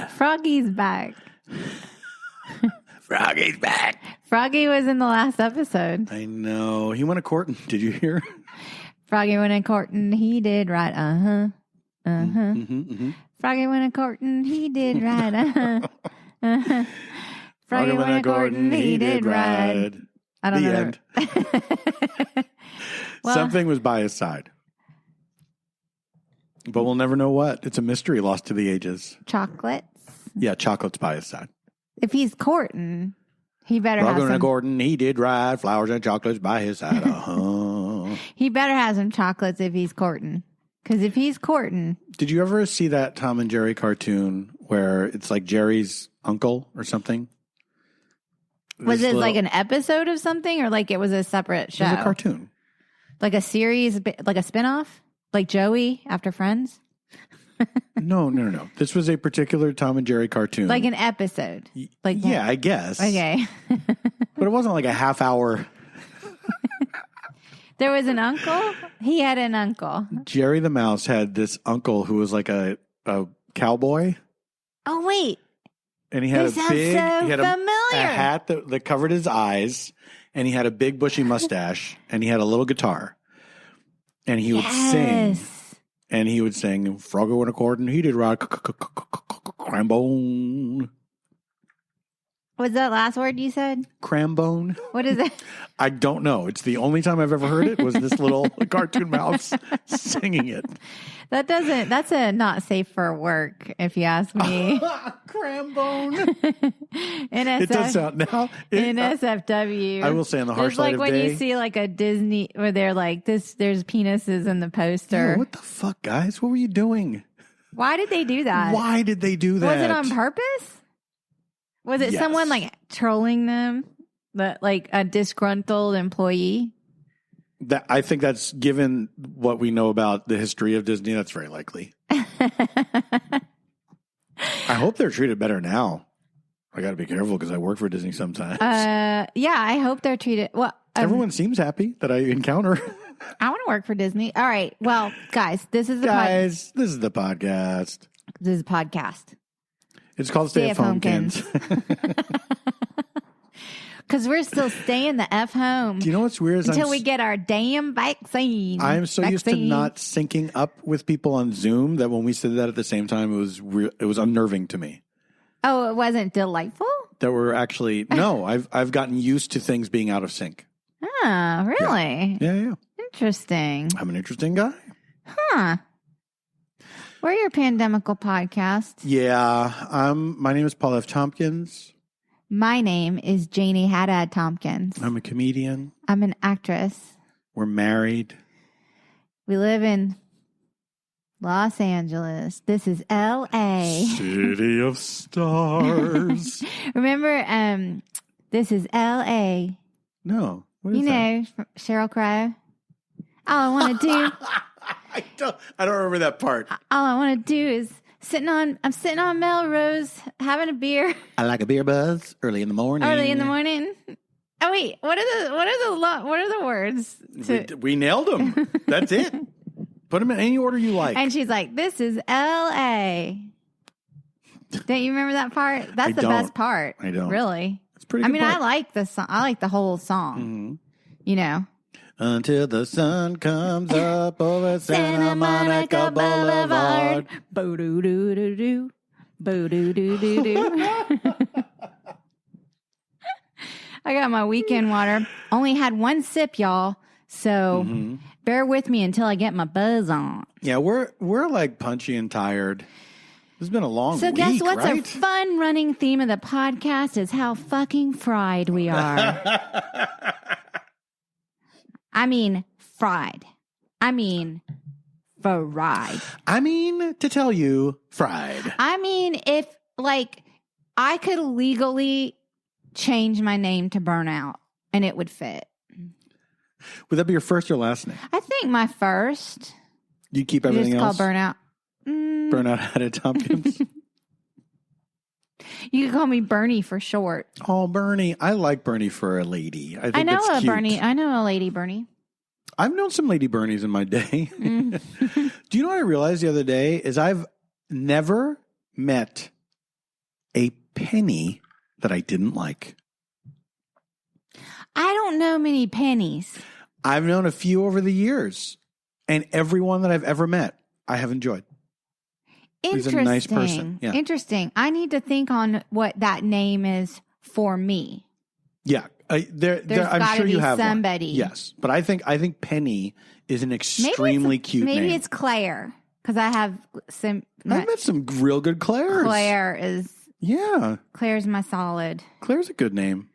Froggy's back. Froggy's back. Froggy was in the last episode. I know. He went a courting. Did you hear? Froggy went a courting. He did right. Uh-huh. Uh-huh. Mm-hmm. Froggy went a courting. He did right. Uh-huh. Uh-huh. Froggy went a courting. He did right. I don't know. End. Well, something was by his side. But we'll never know what. It's a mystery lost to the ages. Chocolates? Yeah, chocolates by his side. If he's courting, he better have some. Gordon, he did right. Flowers and chocolates by his side. Uh-huh. He better have some chocolates if he's courting. Because if he's courting. Did you ever see that Tom and Jerry cartoon where it's like Jerry's uncle or something? Was it like an episode of something or like it was a separate show? It was a cartoon. Like a series, like a spinoff? Like Joey after Friends? No. This was a particular Tom and Jerry cartoon. Like an episode. Like yeah, I guess. Okay. But it wasn't like a half hour. There was an uncle? He had an uncle. Jerry the Mouse had this uncle who was like a cowboy. Oh, wait. And he had this sounds so familiar. A hat that covered his eyes, and he had a big bushy mustache, and he had a little guitar. And he would sing. And he would sing, Frogger went a courting, he did right, crambone. What's that last word you said? Crambone. What is it? I don't know. It's the only time I've ever heard it was this little cartoon mouse singing it. That's a not safe for work, if you ask me. Crambone. NSF, it does sound now. NSFW. I will say on the harsh light of day. It's like when you see like a Disney where they're like, there's penises in the poster. Ew, what the fuck, guys? What were you doing? Why did they do that? Why did they do that? Was it on purpose? Was it someone like trolling them? Like a disgruntled employee? I think that's, given what we know about the history of Disney, that's very likely. I hope they're treated better now. I got to be careful because I work for Disney sometimes. Yeah, I hope they're treated well. Everyone seems happy that I encounter. I want to work for Disney. All right. Well, guys, this is the this is the podcast. This is a podcast. It's called Stayfhomekins. Because we're still staying the F home. Do you know what's weird? Until we get our damn vaccine. I'm so used to not syncing up with people on Zoom that when we said that at the same time, it was unnerving to me. Oh, it wasn't delightful? That we're actually, no, I've gotten used to things being out of sync. Oh, really? Yeah. Interesting. I'm an interesting guy. Huh. We're your pandemical podcast. Yeah. My name is Paul F. Tompkins. My name is Janie Haddad Tompkins. I'm a comedian. I'm an actress. We're married. We live in Los Angeles. This is L.A. City of Stars. Remember, this is L.A. No. What is you know, Sheryl Crow. All I want to do. I don't remember that part. All I want to do is I'm sitting on Melrose having a beer. I like a beer buzz early in the morning. Oh wait, what are the words? We nailed them. That's it. Put them in any order you like. And she's like, "This is L.A." Don't you remember that part? That's the best part. I don't. Really. It's pretty. Good part. I like the song. I like the whole song. Mm-hmm. You know. Until the sun comes up over Santa Monica Boulevard. Bo-doo-doo-doo-doo. Bo-doo-doo-doo-doo. I got my weekend water. Only had one sip, y'all. So bear with me until I get my buzz on. Yeah, we're like punchy and tired. It's been a long week, So guess what's right? a fun running theme of the podcast is how fucking fried we are. I mean, fried. I mean, fried. I mean, to tell you, fried. I mean, if, like, I could legally change my name to Burnout, and it would fit. Would that be your first or last name? I think my first. You keep everything else? Just call Burnout. Burnout Haddad Tompkins. You can call me Bernie for short. Oh, Bernie. I like Bernie for a lady. I think I know that's a cute. Bernie. I know a lady Bernie. I've known some lady Bernies in my day. Do you know what I realized the other day is I've never met a penny that I didn't like. I don't know many pennies. I've known a few over the years, and everyone that I've ever met, I have enjoyed. Interesting. He's a nice person. Yeah. Interesting. I need to think on what that name is for me. Yeah. There's I'm sure you have somebody. One. Yes. But I think Penny is an extremely cute name. Maybe it's Claire, because I have some. I've met some real good Claires. Claire's my solid. Claire's a good name.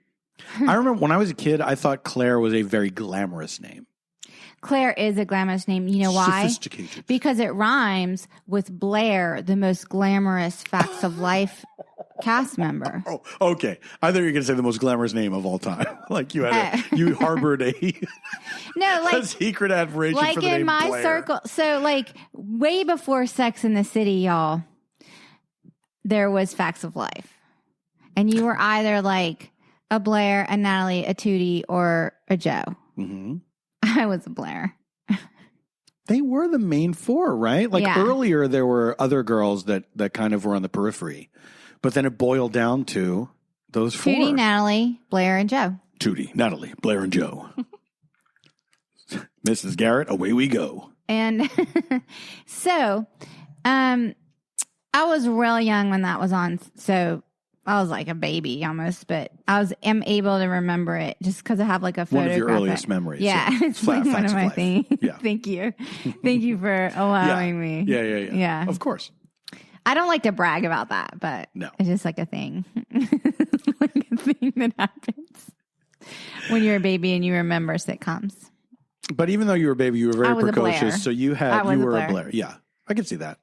I remember when I was a kid, I thought Claire was a very glamorous name. Claire is a glamorous name. You know why? Sophisticated. Because it rhymes with Blair, the most glamorous Facts of Life cast member. Oh, okay. I thought you were going to say the most glamorous name of all time. Like you harbored a secret admiration for the name Blair. Like in my circle. So like way before Sex in the City, y'all, there was Facts of Life. And you were either like a Blair, a Natalie, a Tootie, or a Joe. Mm-hmm. I was a Blair. They were the main four, right? Like earlier, there were other girls that kind of were on the periphery. But then it boiled down to those four. Tootie, Natalie, Blair, and Joe. Tootie, Natalie, Blair, and Joe. Mrs. Garrett, away we go. And so I was real young when that was on. So I was like a baby almost, but am able to remember it just because I have like a photograph. One of your earliest memories. Yeah, it's like one of my things. Yeah. Thank you. Thank you for allowing me. Yeah. Of course. I don't like to brag about that, but it's just like a thing. Like a thing that happens when you're a baby and you remember sitcoms. But even though you were a baby, you were very precocious. So you were a Blair. Yeah, I can see that.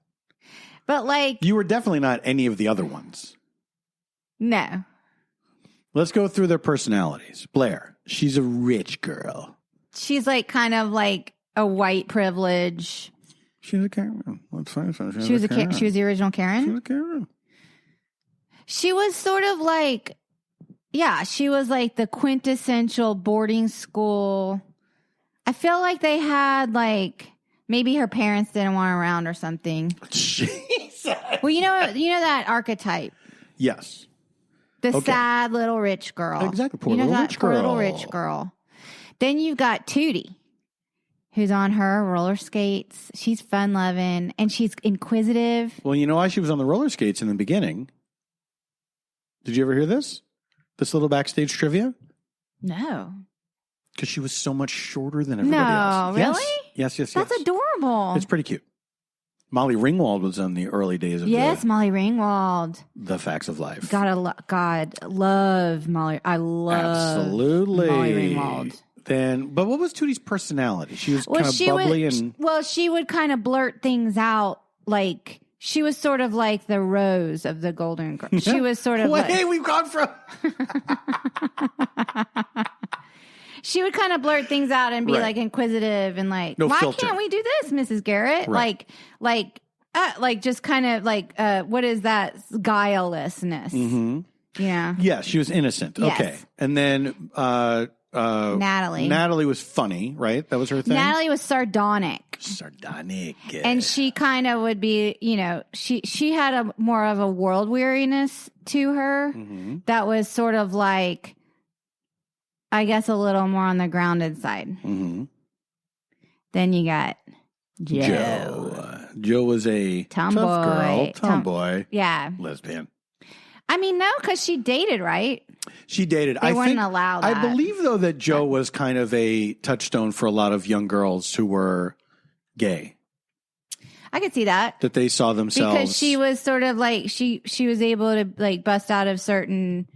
But like, you were definitely not any of the other ones. No. Let's go through their personalities. Blair, she's a rich girl. She's like kind of like a white privilege. She's a Karen. Let's find something. She was the original Karen? She was a Karen. She was sort of like, she was like the quintessential boarding school. I feel like they had like, maybe her parents didn't want her around or something. Jesus. Well, you know that archetype. Yes. The sad little rich girl. Exactly. Poor little rich girl. Then you've got Tootie, who's on her roller skates. She's fun-loving, and she's inquisitive. Well, you know why she was on the roller skates in the beginning? Did you ever hear this? This little backstage trivia? No. Because she was so much shorter than everybody else. No, really? Yes. That's adorable. It's pretty cute. Molly Ringwald was on the early days of Molly Ringwald. The Facts of Life. God, love Molly. I love absolutely Molly Ringwald. But what was Tootie's personality? She was kind of bubbly and... Well, she would kind of blurt things out. Like, she was sort of like the Rose of the Golden Girls. She was sort of Hey, we've gone from... She would kind of blurt things out and be like inquisitive and like, why can't we do this, Mrs. Garrett? Right. Like just kind of like, what is that guilelessness? Mm-hmm. Yeah. Yeah, she was innocent. Yes. Okay. And then Natalie. Natalie was funny, right? That was her thing? Natalie was sardonic. And she kind of would be, she had a more of a world weariness to her that was sort of like, I guess a little more on the grounded side. Mm-hmm. Then you got Joe. Joe was a tomboy. Yeah. Lesbian. I mean, no, because she dated, right? She dated. They wouldn't allow that. I believe, though, that Joe was kind of a touchstone for a lot of young girls who were gay. I could see that. That they saw themselves. Because she was sort of like, she was able to like bust out of certain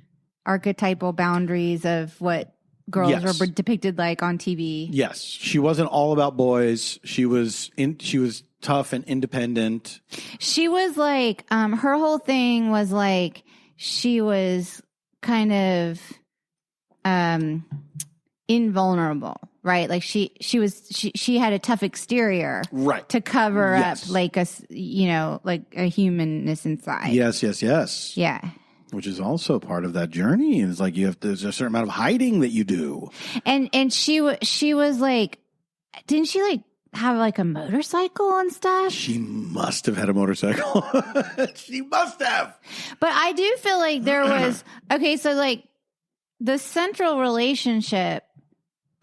archetypal boundaries of what girls were depicted like on TV. Yes. She wasn't all about boys. She was tough and independent. She was like, her whole thing was like, she was kind of invulnerable, right? Like she had a tough exterior, right, to cover up like a humanness inside. Yes. Yeah. Which is also part of that journey. It's like there's a certain amount of hiding that you do. And she was like, didn't she like have like a motorcycle and stuff. She must have had a motorcycle. She must have. But I do feel like there was, okay, so like the central relationship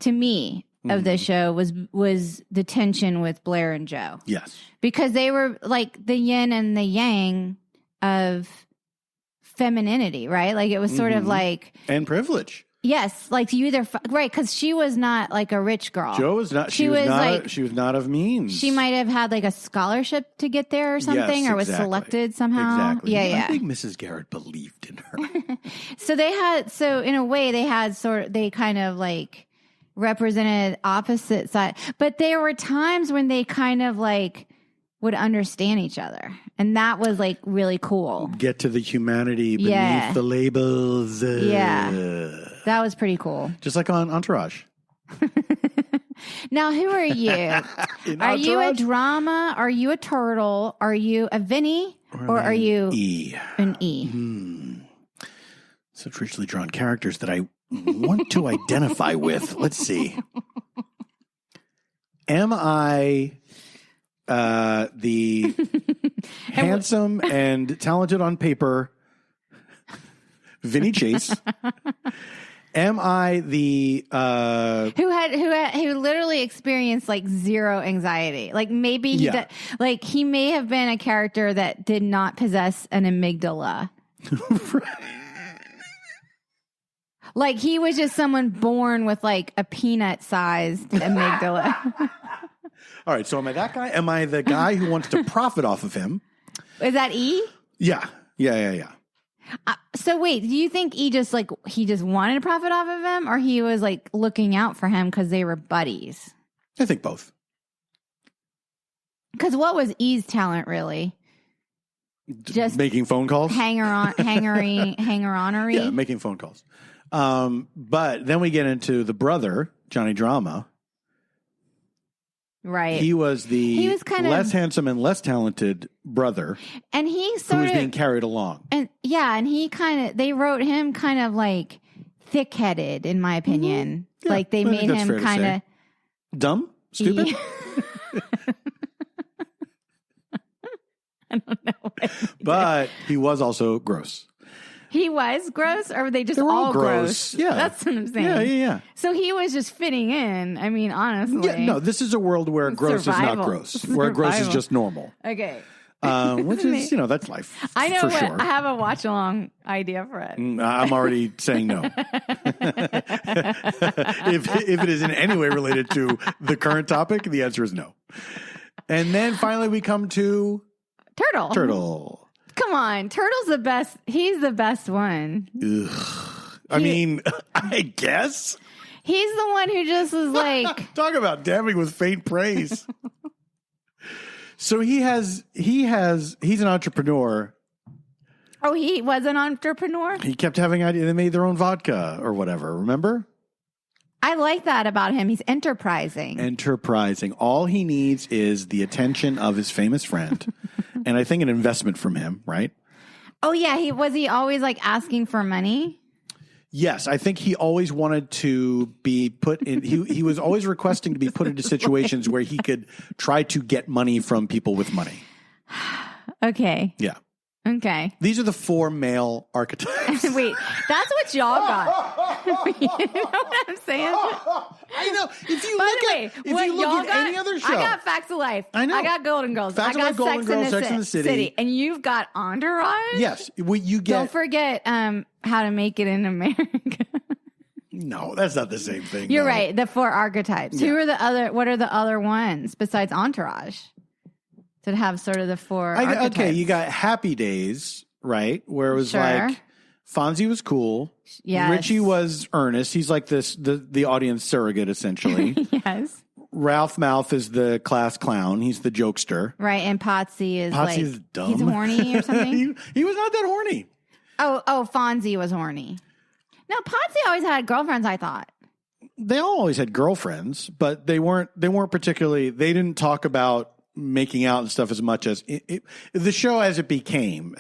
to me of the show was the tension with Blair and Joe. Yes. Because they were like the yin and the yang of femininity, right? Like it was sort of like... And privilege. Yes, like you either right, because she was not like a rich girl. Joe was not. She was not. She was not of means. She might have had like a scholarship to get there or something, or was selected somehow. Exactly. Yeah. I think Mrs. Garrett believed in her. So in a way, they kind of like represented opposite side, but there were times when they kind of like would understand each other, and that was like really cool. Get to the humanity beneath the labels. That was pretty cool. Just like on Entourage. Now, who are you? Are you a drama? Are you a turtle? Are you a Vinny? Or are you an E? So traditionally drawn characters that I want to identify with. Let's see. Am I the handsome and talented on paper Vinny Chase? Am I the who literally experienced like zero anxiety? Like maybe he may have been a character that did not possess an amygdala. Like he was just someone born with like a peanut-sized amygdala. All right, so am I that guy? Am I the guy who wants to profit off of him? Is that E? Yeah. So wait, do you think he just wanted to profit off of him, or he was like looking out for him because they were buddies? I think both. Because what was E's talent really? Just making phone calls, hanger-onery. Yeah, making phone calls. But then we get into the brother, Johnny Drama. Right. He was kind of less handsome and less talented brother. And he who was being carried along. And they wrote him kind of like thick-headed, in my opinion. Yeah, like they made him kind of dumb, stupid. Yeah. I don't know. But he was also gross. He was gross, or were they just all gross? Yeah. That's what I'm saying. Yeah. So he was just fitting in. I mean, honestly. Yeah, no, this is a world where gross is not gross. Where gross is just normal. Okay. Which is, that's life. I know, for but sure. I have a watch-along idea for it. I'm already saying no. If it is in any way related to the current topic, the answer is no. And then finally we come to... Turtle. Come on, Turtle's the best. He's the best one. I mean, I guess. He's the one who just was like... Talk about damning with faint praise. So he's an entrepreneur. Oh, he was an entrepreneur? He kept having ideas. They made their own vodka or whatever, remember? I like that about him. He's enterprising. All he needs is the attention of his famous friend. And I think an investment from him, right? Oh, yeah. Was he always like asking for money? Yes. I think he always wanted to be put in. He was always requesting to be put into situations where he could try to get money from people with money. Okay. Yeah. Okay. These are the 4 male archetypes. Wait, that's what y'all got. You know what I'm saying? I know. If you look at any other show. I got Facts of Life. I know. I got Golden Girls. Facts I got of Life, Golden Girls, Sex and the City. And you've got Entourage? Yes. You get. Don't forget How to Make It in America. No, that's not the same thing. You're right. The 4 archetypes. Yeah. What are the other ones besides Entourage? To have sort of the 4 archetypes. Okay, you got Happy Days, right? Where it was like Fonzie was cool. Yes. Richie was earnest. He's like the audience surrogate, essentially. Yes. Ralph Mouth is the class clown. He's the jokester. Right, and Potsy is dumb. He's horny or something? he was not that horny. Oh, Fonzie was horny. No, Potsy always had girlfriends, I thought. They all always had girlfriends, but they weren't particularly, they didn't talk about making out and stuff as much as the show as it became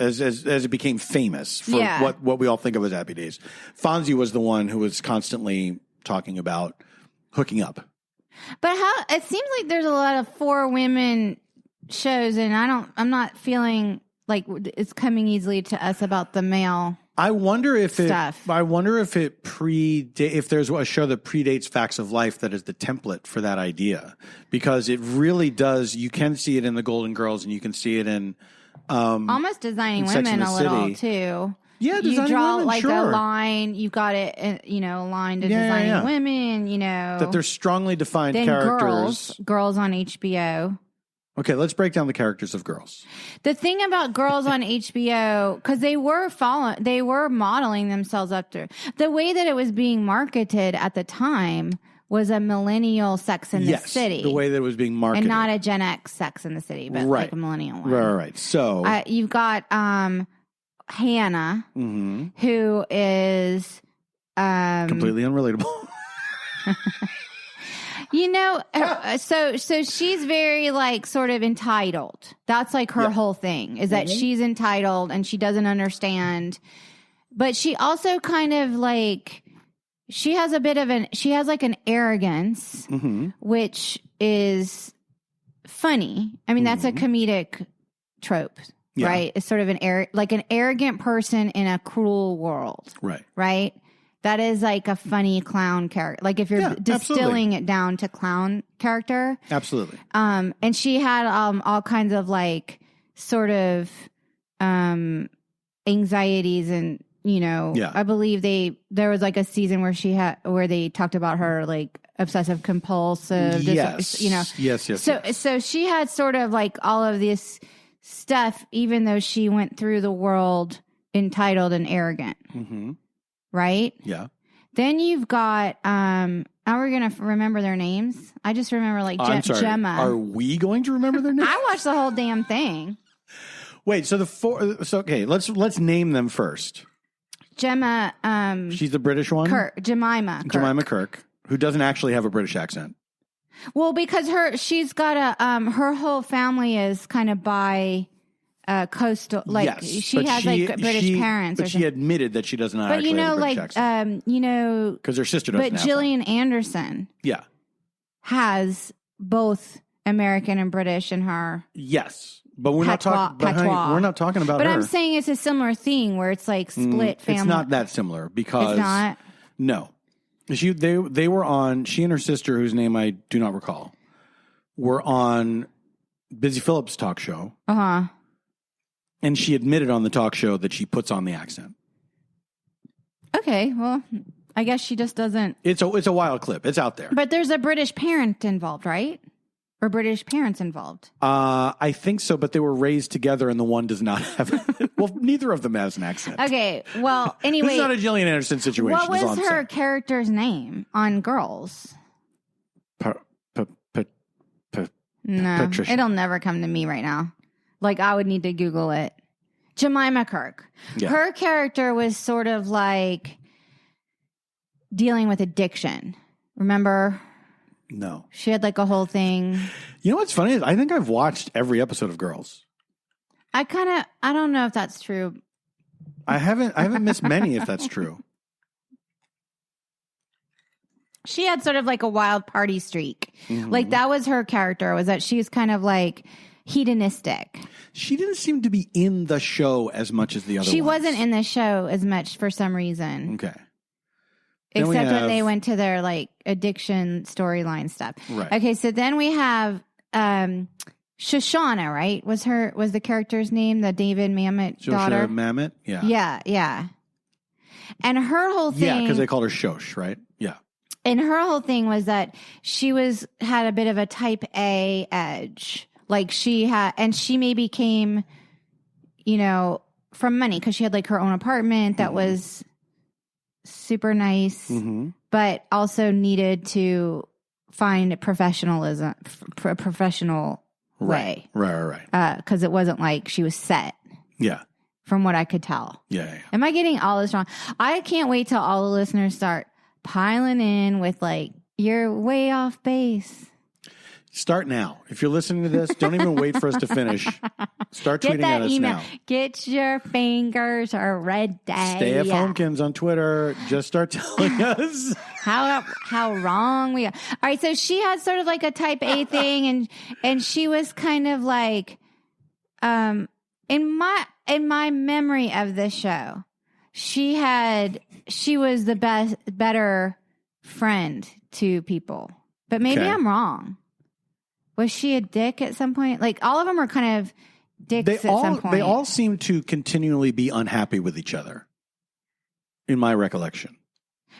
famous for what we all think of as Happy Days. Fonzie was the one who was constantly talking about hooking up. But it seems like there's a lot of 4 women shows, and I'm not feeling like it's coming easily to us about the male. I wonder if stuff. if there's a show that predates Facts of Life that is the template for that idea, because it really does. You can see it in the Golden Girls, and you can see it in almost Designing Women a little too. Yeah, you draw women, like sure. a line. You've got it, aligned to Designing Women. That they're strongly defined then characters. Girls on HBO. Okay, let's break down the characters of Girls. The thing about Girls on HBO, because they were modeling themselves up to the way that it was being marketed at the time was a millennial Sex in the City. The way that it was being marketed, and not a Gen X Sex in the City, but like a millennial one. Right. So you've got Hannah, who is completely unrelatable. So she's very like sort of entitled. That's like her whole thing is that she's entitled and she doesn't understand. But she also kind of like, she has like an arrogance, which is funny. I mean, that's a comedic trope, right? It's sort of an arrogant person in a cruel world. Right? That is like a funny clown character. Like if you're distilling it down to clown character. Absolutely. And she had all kinds of like sort of anxieties and, I believe there was like a season where they talked about her like obsessive compulsive. Yes. So she had sort of like all of this stuff, even though she went through the world entitled and arrogant. Right? Yeah. Then you've got, now we're going to remember their names. I just remember like I'm sorry. Gemma. Are we going to remember their names? I watched the whole damn thing. Wait, so okay, let's name them first. Gemma, she's the British one? Jemima Kirk, who doesn't actually have a British accent. Well, because she's got her whole family is kind of coastal, like she has like British parents, but she admitted that she does not. But actually have a British accent. because her sister doesn't. But Gillian Anderson, has both American and British in her. Yes, but we're not talking. We're not talking about her. But I'm saying it's a similar thing where it's like split family. It's not that similar because it's not. No, they were on. She and her sister, whose name I do not recall, were on Busy Phillips' talk show. And she admitted on the talk show that she puts on the accent. Okay, well, I guess she just doesn't. It's a wild clip. It's out there. But there's a British parent involved, right? Or British parents involved? I think so, but they were raised together and the one does not have. Well, neither of them has an accent. Okay, well, anyway. This is not a Gillian Anderson situation. What was her character's name on Girls? No, Patricia. It'll never come to me right now. Like, I would need to Google it. Jemima Kirk. Yeah. Her character was sort of like dealing with addiction. Remember? No. She had like a whole thing. You know what's funny is I think I've watched every episode of Girls. I don't know if that's true. I haven't missed many if that's true. She had sort of like a wild party streak. Mm-hmm. Like that was her character, was that she's kind of like hedonistic. She didn't seem to be in the show as much as the other ones. She wasn't in the show as much for some reason. Okay. Except when they went to their like addiction storyline stuff. Right. Okay, so then we have Shoshana, right? Was the character's name the David Mamet daughter? Mamet? Yeah. Yeah. And her whole thing. Yeah, because they called her Shosh, right? Yeah. And her whole thing was that she had a bit of a type A edge. Like she maybe came, from money because she had like her own apartment that was super nice, but also needed to find a professional way. Right. Because it wasn't like she was set. Yeah. From what I could tell. Yeah. Am I getting all this wrong? I can't wait till all the listeners start piling in with like, you're way off base. Start now. If you're listening to this, don't even wait for us to finish. Start tweeting at us now. Get your fingers ready. Stayfhomekins on Twitter. Just start telling us. how wrong we are. All right, so she had sort of like a type A thing, and she was kind of like, in my memory of this show, she was the better friend to people. But maybe I'm wrong. Was she a dick at some point? Like, all of them are kind of dicks at some point. They all seem to continually be unhappy with each other, in my recollection.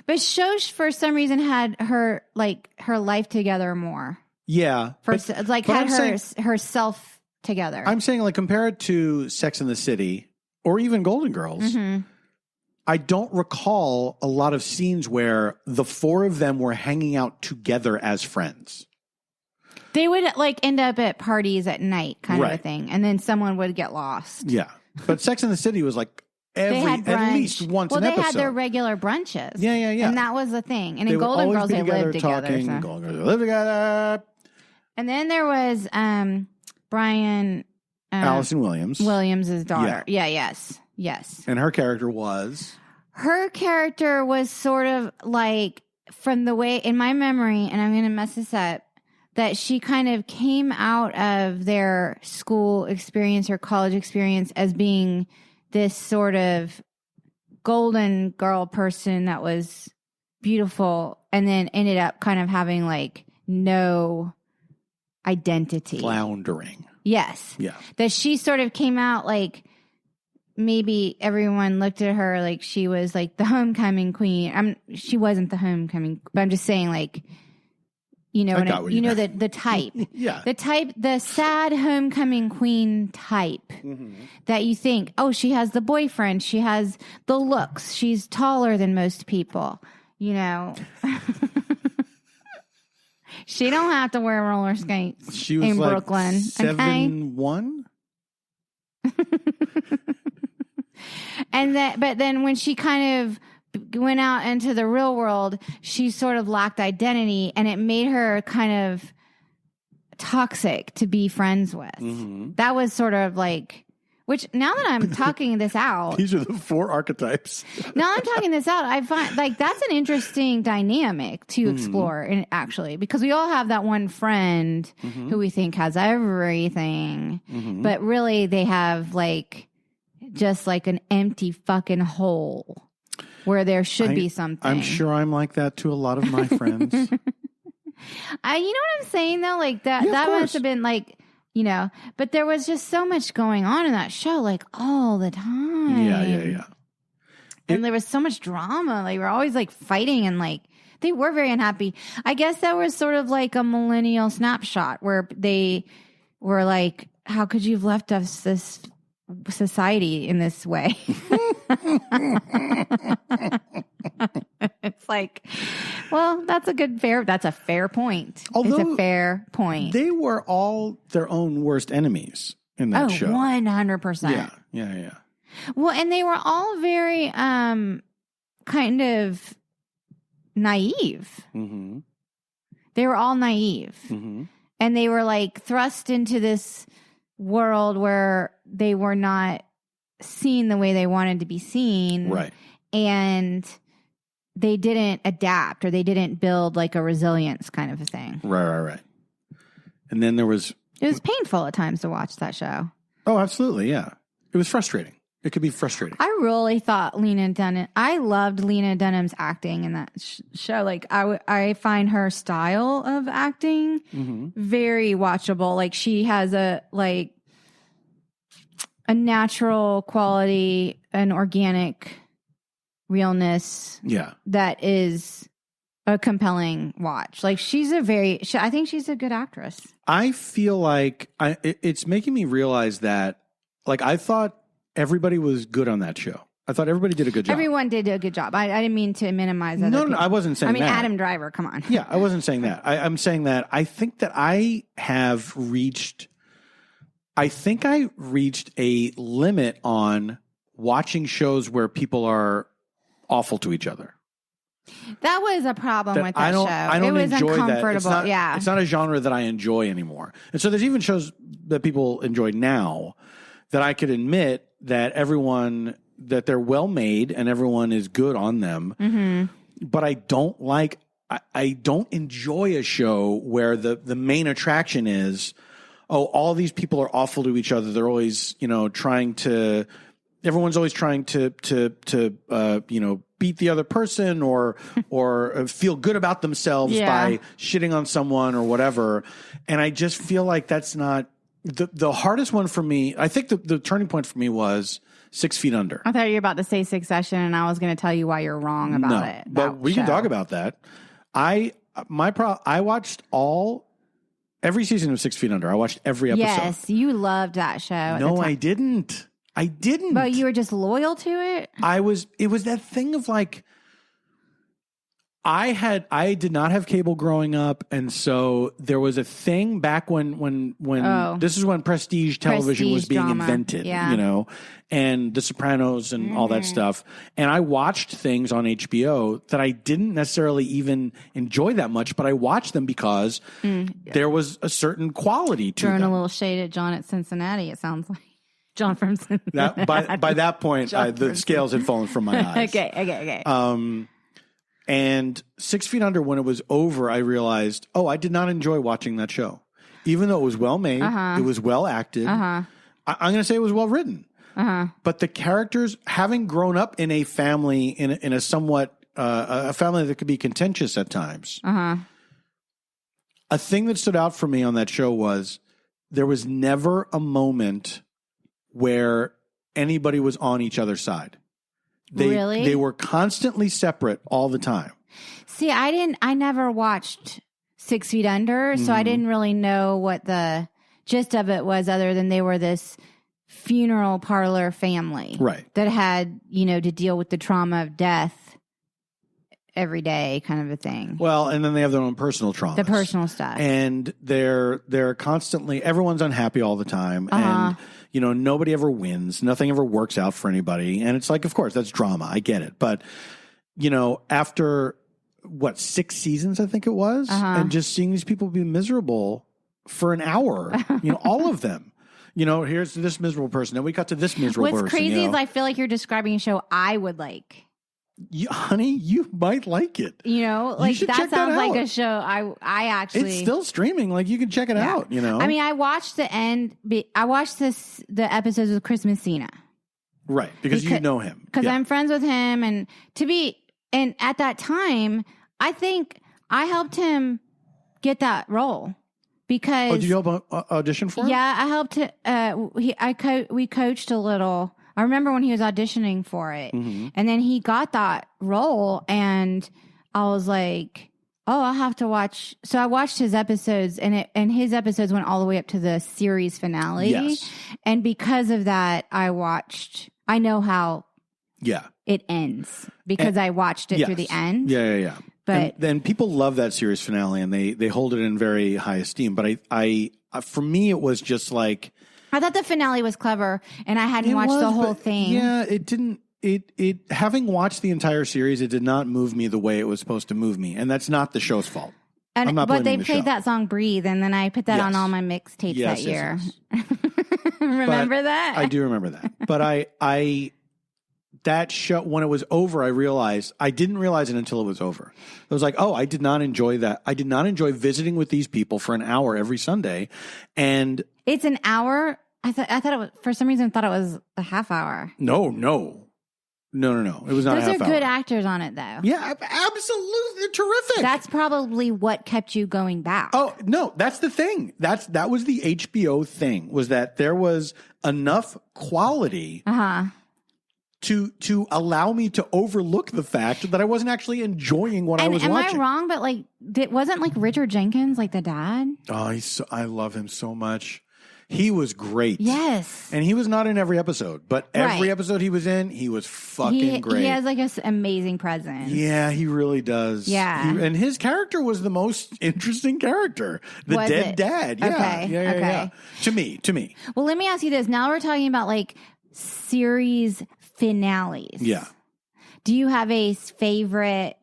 But Shosh, for some reason, had her life together more. Yeah. Herself together. I'm saying, like, compare it to Sex and the City or even Golden Girls. Mm-hmm. I don't recall a lot of scenes where the four of them were hanging out together as friends. They would like end up at parties at night kind of a thing. And then someone would get lost. Yeah. But Sex and the City was like at least once an episode. Well, they had their regular brunches. Yeah. And that was the thing. And in Golden Girls, they lived together. So. Golden Girls, they lived together. And then there was Brian... Allison Williams. Williams' daughter. Yeah, yes. And her character was... Her character was sort of like, from the way, in my memory, and I'm going to mess this up, that she kind of came out of their school experience or college experience as being this sort of golden girl person that was beautiful, and then ended up kind of having like no identity. Floundering. Yes. Yeah. That she sort of came out like, maybe everyone looked at her like she was like the homecoming queen. She wasn't the homecoming, but I'm just saying, like, you know, the type, yeah, the sad homecoming queen type that you think, oh, she has the boyfriend, she has the looks, she's taller than most people, you know. She don't have to wear roller skates. She was in like Brooklyn. 7'1". But then when she kind of went out into the real world, she sort of lacked identity, and it made her kind of toxic to be friends with. Mm-hmm. That was sort of like, which now that I'm talking this out, these are the four archetypes. Now I'm talking this out, I find like that's an interesting dynamic to explore, and actually, because we all have that one friend who we think has everything, but really they have like just like an empty fucking hole where there should be something. I'm sure I'm like that to a lot of my friends. You know what I'm saying though? Like that must have been like, you know, but there was just so much going on in that show, like all the time. Yeah. And there was so much drama. Like we're always like fighting, and like they were very unhappy. I guess that was sort of like a millennial snapshot where they were like, how could you have left us this society in this way? It's like, well, that's a fair point. Although it's a fair point. They were all their own worst enemies in that show. 100%. Yeah. Well, and they were all very kind of naive. Mm-hmm. They were all naive. Mm-hmm. And they were like thrust into this world where they were not seen the way they wanted to be seen. Right. And they didn't adapt, or they didn't build like a resilience kind of a thing. Right. And then it was painful at times to watch that show. Oh, absolutely. Yeah. It was frustrating. It could be frustrating. I really thought I loved Lena Dunham's acting in that show. Like I find her style of acting very watchable. Like she has a natural quality, an organic realness. Yeah. That is a compelling watch. Like I think she's a good actress. I feel like it's making me realize that, like, I thought everybody was good on that show. I thought everybody did a good job. Everyone did a good job. I didn't mean to minimize other people. No, I wasn't saying that. Adam Driver, come on. Yeah, I wasn't saying that. I'm saying that I think that I reached a limit on watching shows where people are awful to each other. That was a problem with that show. I don't it was enjoy uncomfortable. That. It's not a genre that I enjoy anymore. And so there's even shows that people enjoy now that I could admit that they're well made and everyone is good on them. Mm-hmm. but I don't like. I don't enjoy a show where the main attraction is, oh, all these people are awful to each other. They're always, everyone's always trying to beat the other person or feel good about themselves by shitting on someone or whatever. And I just feel like that's not the hardest one for me. I think the turning point for me was 6 Feet Under. I thought you were about to say Succession, and I was going to tell you why you're wrong about it. But we can talk about that. I watched every season of 6 Feet Under. I watched every episode. Yes, you loved that show. No, I didn't. But you were just loyal to it? It was that thing of like, I did not have cable growing up. And so there was a thing back when this is when prestige television was being drama. Invented, and The Sopranos and all that stuff. And I watched things on HBO that I didn't necessarily even enjoy that much, but I watched them because there was a certain quality to them. Throwing a little shade at John at Cincinnati, it sounds like. John from Cincinnati. By that point, the scales had fallen from my eyes. Okay. And 6 Feet Under, when it was over, I realized, I did not enjoy watching that show. Even though it was well made, it was well acted. I'm going to say it was well written. But the characters, having grown up in a family, in a somewhat, a family that could be contentious at times, a thing that stood out for me on that show was there was never a moment where anybody was on each other's side. Really? They were constantly separate all the time. See, I never watched 6 Feet Under, so I didn't really know what the gist of it was other than they were this funeral parlor family. Right. That had, to deal with the trauma of death every day kind of a thing. Well, and then they have their own personal traumas. The personal stuff. And they're constantly, everyone's unhappy all the time. And, nobody ever wins. Nothing ever works out for anybody. And it's like, of course, that's drama. I get it. But, after 6 seasons, I think it was, and just seeing these people be miserable for an hour, all of them. Here's this miserable person. Then we cut to this miserable person. What's crazy is I feel like you're describing a show I would like. Honey, you might like it. That sounds like a show I actually. It's still streaming. Like you can check it out. I mean, I watched the end. I watched the episodes with Chris Messina. Right, because you know him. Because I'm friends with him, and at that time, I think I helped him get that role. Because did you help audition for him? Yeah, I helped. We coached a little. I remember when he was auditioning for it, and then he got that role, and I was like, "Oh, I'll have to watch." So I watched his episodes, and his episodes went all the way up to the series finale. Yes. And because of that, I know how it ends because I watched it through the end. Yeah. But then people love that series finale, and they hold it in very high esteem. But I for me, it was just like. I thought the finale was clever, and I hadn't watched the whole thing. Yeah, it didn't. It having watched the entire series, it did not move me the way it was supposed to move me, and that's not the show's fault. But they played that song "Breathe," and then I put that on all my mixtapes that year. Yes. Remember that? I do remember that. But I that show, when it was over, I didn't realize it until it was over. I was like, I did not enjoy that. I did not enjoy visiting with these people for an hour every Sunday, and it's an hour. I thought it was, for some reason, thought it was a half hour. No. It was not a half hour. Those are good actors on it, though. Yeah, absolutely. They're terrific. That's probably what kept you going back. Oh, no, that's the thing. That was the HBO thing, was that there was enough quality to allow me to overlook the fact that I wasn't actually enjoying what I was watching. Am I wrong? But it wasn't like Richard Jenkins, like the dad? Oh, I love him so much. He was great. Yes. And he was not in every episode, but every episode he was in, he was fucking great. He has like an amazing presence. Yeah, he really does. Yeah. And his character was the most interesting character. The dead dad. Yeah. Okay. Yeah. To me. Well, let me ask you this. Now we're talking about like series finales. Yeah. Do you have a favorite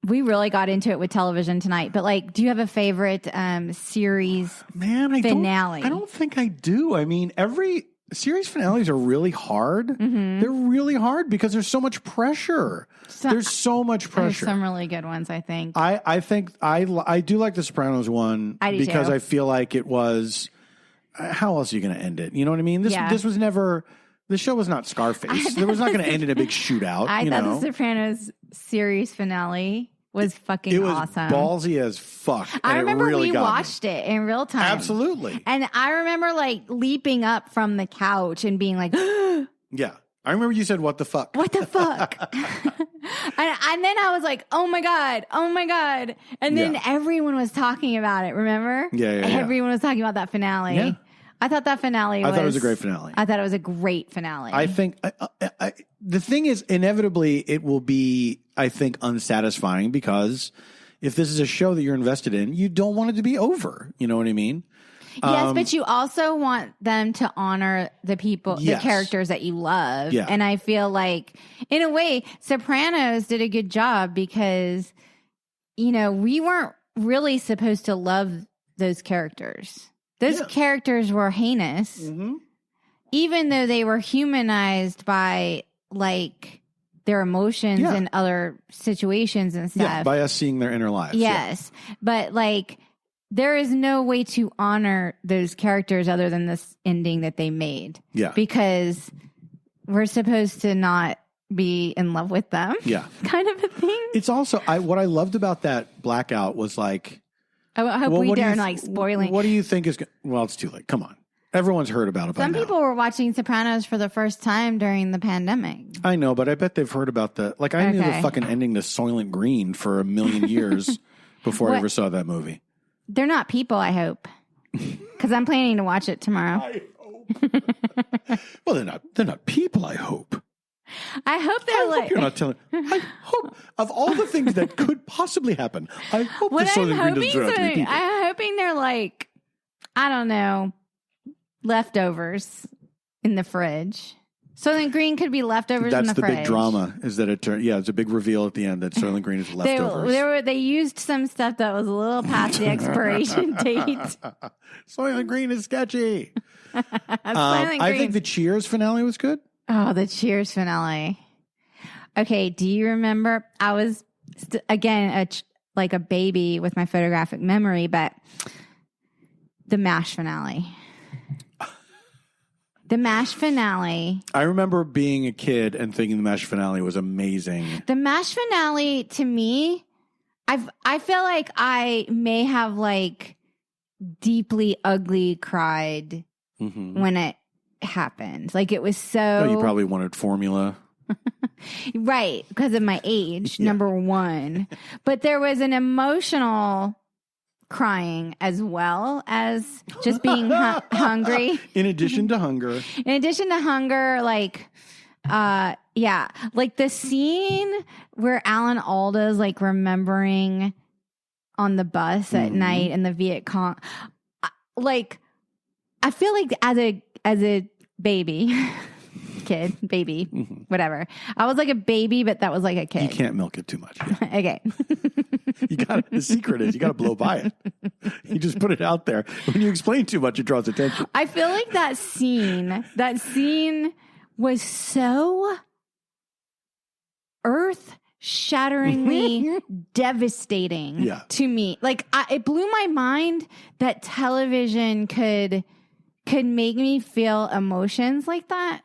we really got into it with television tonight, but like, do you have a favorite series finale? I don't think I do. I mean, every series finales are really hard. Mm-hmm. They're really hard because there's so much pressure. There's so much pressure. There's some really good ones, I think. I think I do like the Sopranos one because I feel like it was. How else are you going to end it? You know what I mean? This was never. The show was not Scarface. It was not going to end in a big shootout. I thought the Sopranos series finale was fucking awesome. It was ballsy as fuck. I remember we watched it in real time. Absolutely. And I remember like leaping up from the couch and being like, yeah. I remember you said, what the fuck? What the fuck? and then I was like, oh my God. And then everyone was talking about it, remember? Yeah. Everyone was talking about that finale. Yeah. I thought that finale I thought it was a great finale. I thought it was a great finale. I think the thing is, inevitably, it will be, I think, unsatisfying because if this is a show that you're invested in, you don't want it to be over. You know what I mean? Yes, but you also want them to honor the people, the characters that you love. Yeah. And I feel like, in a way, Sopranos did a good job because, you know, we weren't really supposed to love those characters. Those characters were heinous, even though they were humanized by, like, their emotions and other situations and stuff. Yeah, by us seeing their inner lives. Yes. Yeah. But, like, there is no way to honor those characters other than this ending that they made. Yeah. Because we're supposed to not be in love with them. Yeah. Kind of a thing. It's also, what I loved about that blackout was like, I hope we aren't like spoiling. What do you think is, well, it's too late. Come on. Everyone's heard about it by now. Some people were watching Sopranos for the first time during the pandemic. I know, but I bet they've heard about I knew the fucking ending to Soylent Green for a million years before I ever saw that movie. They're not people, I hope. Because I'm planning to watch it tomorrow. I hope. Well, they're not people, I hope. I hope they're hope you're not telling. I hope of all the things that could possibly happen, I hope the Soylent Green doesn't turn out to be people. I'm hoping they're like, I don't know, leftovers in the fridge. Soylent Green could be leftovers in the fridge. That's the big drama, is that it's a big reveal at the end that Soylent Green is leftovers. They used some stuff that was a little past the expiration date. Soylent Green is sketchy. I think the Cheers finale was good. Oh, the Cheers finale. Okay, do you remember? I was, again, like a baby with my photographic memory, but the MASH finale. The MASH finale. I remember being a kid and thinking the MASH finale was amazing. The MASH finale, to me, I feel like I may have like deeply ugly cried when it happened. Like it was so... Oh, you probably wanted formula. Right, because of my age, number one. But there was an emotional crying as well as just being hungry. In addition to hunger. In addition to hunger, like, like the scene where Alan Alda's like remembering on the bus at night in the Viet Cong. Like, I feel like as a baby, baby, whatever. I was like a baby, but that was like a kid. You can't milk it too much. Yeah. Okay. The secret is you got to blow by it. You just put it out there. When you explain too much, it draws attention. I feel like that scene was so earth-shatteringly devastating to me. Like, it blew my mind that television could make me feel emotions like that.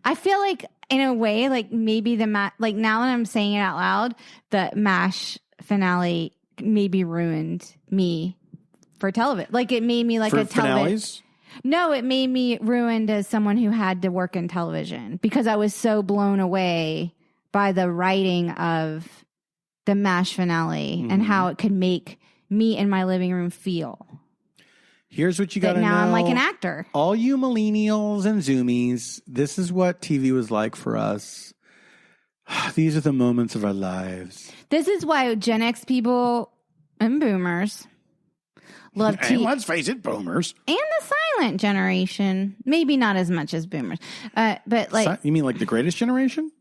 I feel like, in a way, like maybe like now that I'm saying it out loud, the MASH finale maybe ruined me for television. Like it made me like for a television. Finales? No, it made me ruined as someone who had to work in television because I was so blown away by the writing of the MASH finale and how it could make me in my living room feel. Here's what you got to know. Now I'm like an actor. All you millennials and zoomies, this is what TV was like for us. These are the moments of our lives. This is why Gen X people and boomers love TV. And let's face it, boomers. And the silent generation. Maybe not as much as boomers. But like... You mean like the greatest generation?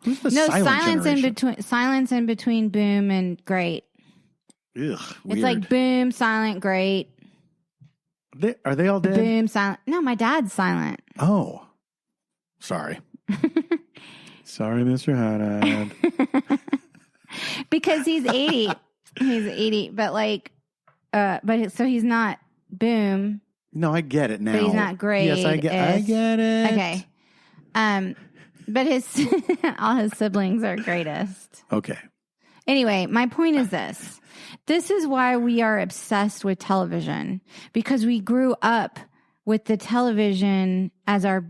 Who's the silence generation? Silence in between boom and great. Ugh, weird. It's like boom, silent, great. Are they all dead? Boom, silent. No, my dad's silent. Oh, sorry. Sorry, Mr. Haddad. Because he's 80. He's 80, but so he's not boom. No, I get it now. But he's not great. Yes, I get it. Okay. But all his siblings are greatest. Okay. Anyway, my point is this. This is why we are obsessed with television, because we grew up with the television as our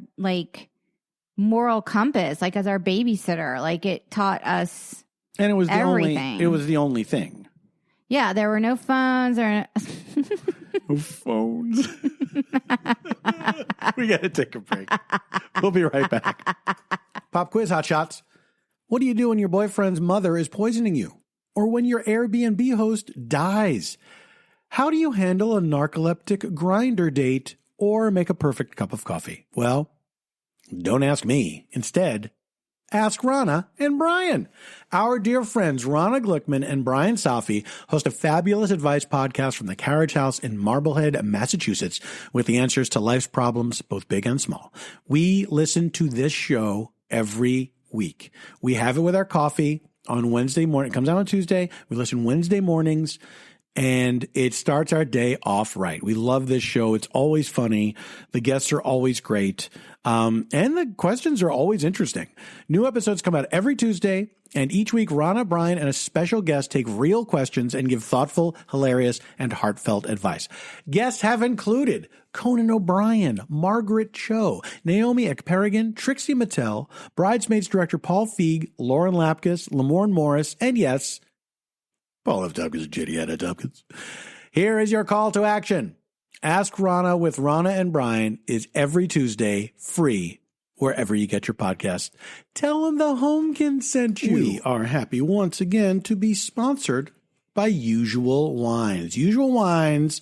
moral compass, as our babysitter. It taught us and it was everything. It was the only thing. Yeah, there were no phones or no phones. We got to take a break. We'll be right back. Pop quiz, hotshots. What do you do when your boyfriend's mother is poisoning you? Or when your Airbnb host dies? How do you handle a narcoleptic grinder date or make a perfect cup of coffee? Well, don't ask me. Instead, ask Rana and Brian. Our dear friends Rana Glickman and Brian Safi host a fabulous advice podcast from the Carriage House in Marblehead, Massachusetts, with the answers to life's problems, both big and small. We listen to this show every week. We have it with our coffee on Wednesday morning. It comes out on Tuesday. We listen Wednesday mornings, and it starts our day off right. We love this show. It's always funny. The guests are always great. And the questions are always interesting. New episodes come out every Tuesday, and each week Rana, Brian, and a special guest take real questions and give thoughtful, hilarious, and heartfelt advice. Guests have included Conan O'Brien, Margaret Cho, Naomi Ekperigin, Trixie Mattel, Bridesmaids director Paul Feig, Lauren Lapkus, Lamorne Morris, and yes, Paul F. Tompkins and J.D. Anna Tompkins. Here is your call to action. Ask Rana with Rana and Brian is every Tuesday, free, wherever you get your podcasts. Tell them the Homekins sent you. We are happy once again to be sponsored by Usual Wines. Usual Wines,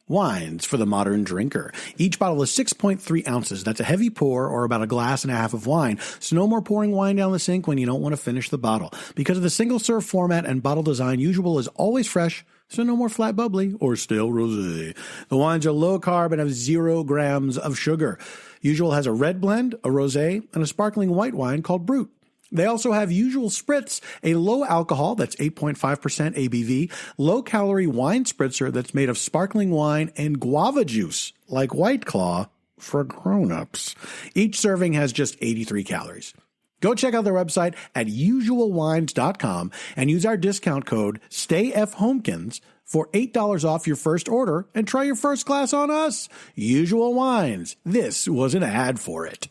wines for the modern drinker. Each bottle is 6.3 ounces. That's a heavy pour, or about a glass and a half of wine. So no more pouring wine down the sink when you don't want to finish the bottle. Because of the single-serve format and bottle design, Usual is always fresh, so no more flat bubbly or stale rosé. The wines are low carb and have 0 grams of sugar. Usual has a red blend, a rosé, and a sparkling white wine called Brut. They also have Usual Spritz, a low alcohol that's 8.5% ABV, low calorie wine spritzer that's made of sparkling wine and guava juice, like White Claw, for grown-ups. Each serving has just 83 calories. Go check out their website at usualwines.com and use our discount code stayfhomekins for $8 off your first order and try your first glass on us. Usual Wines. This was an ad for it.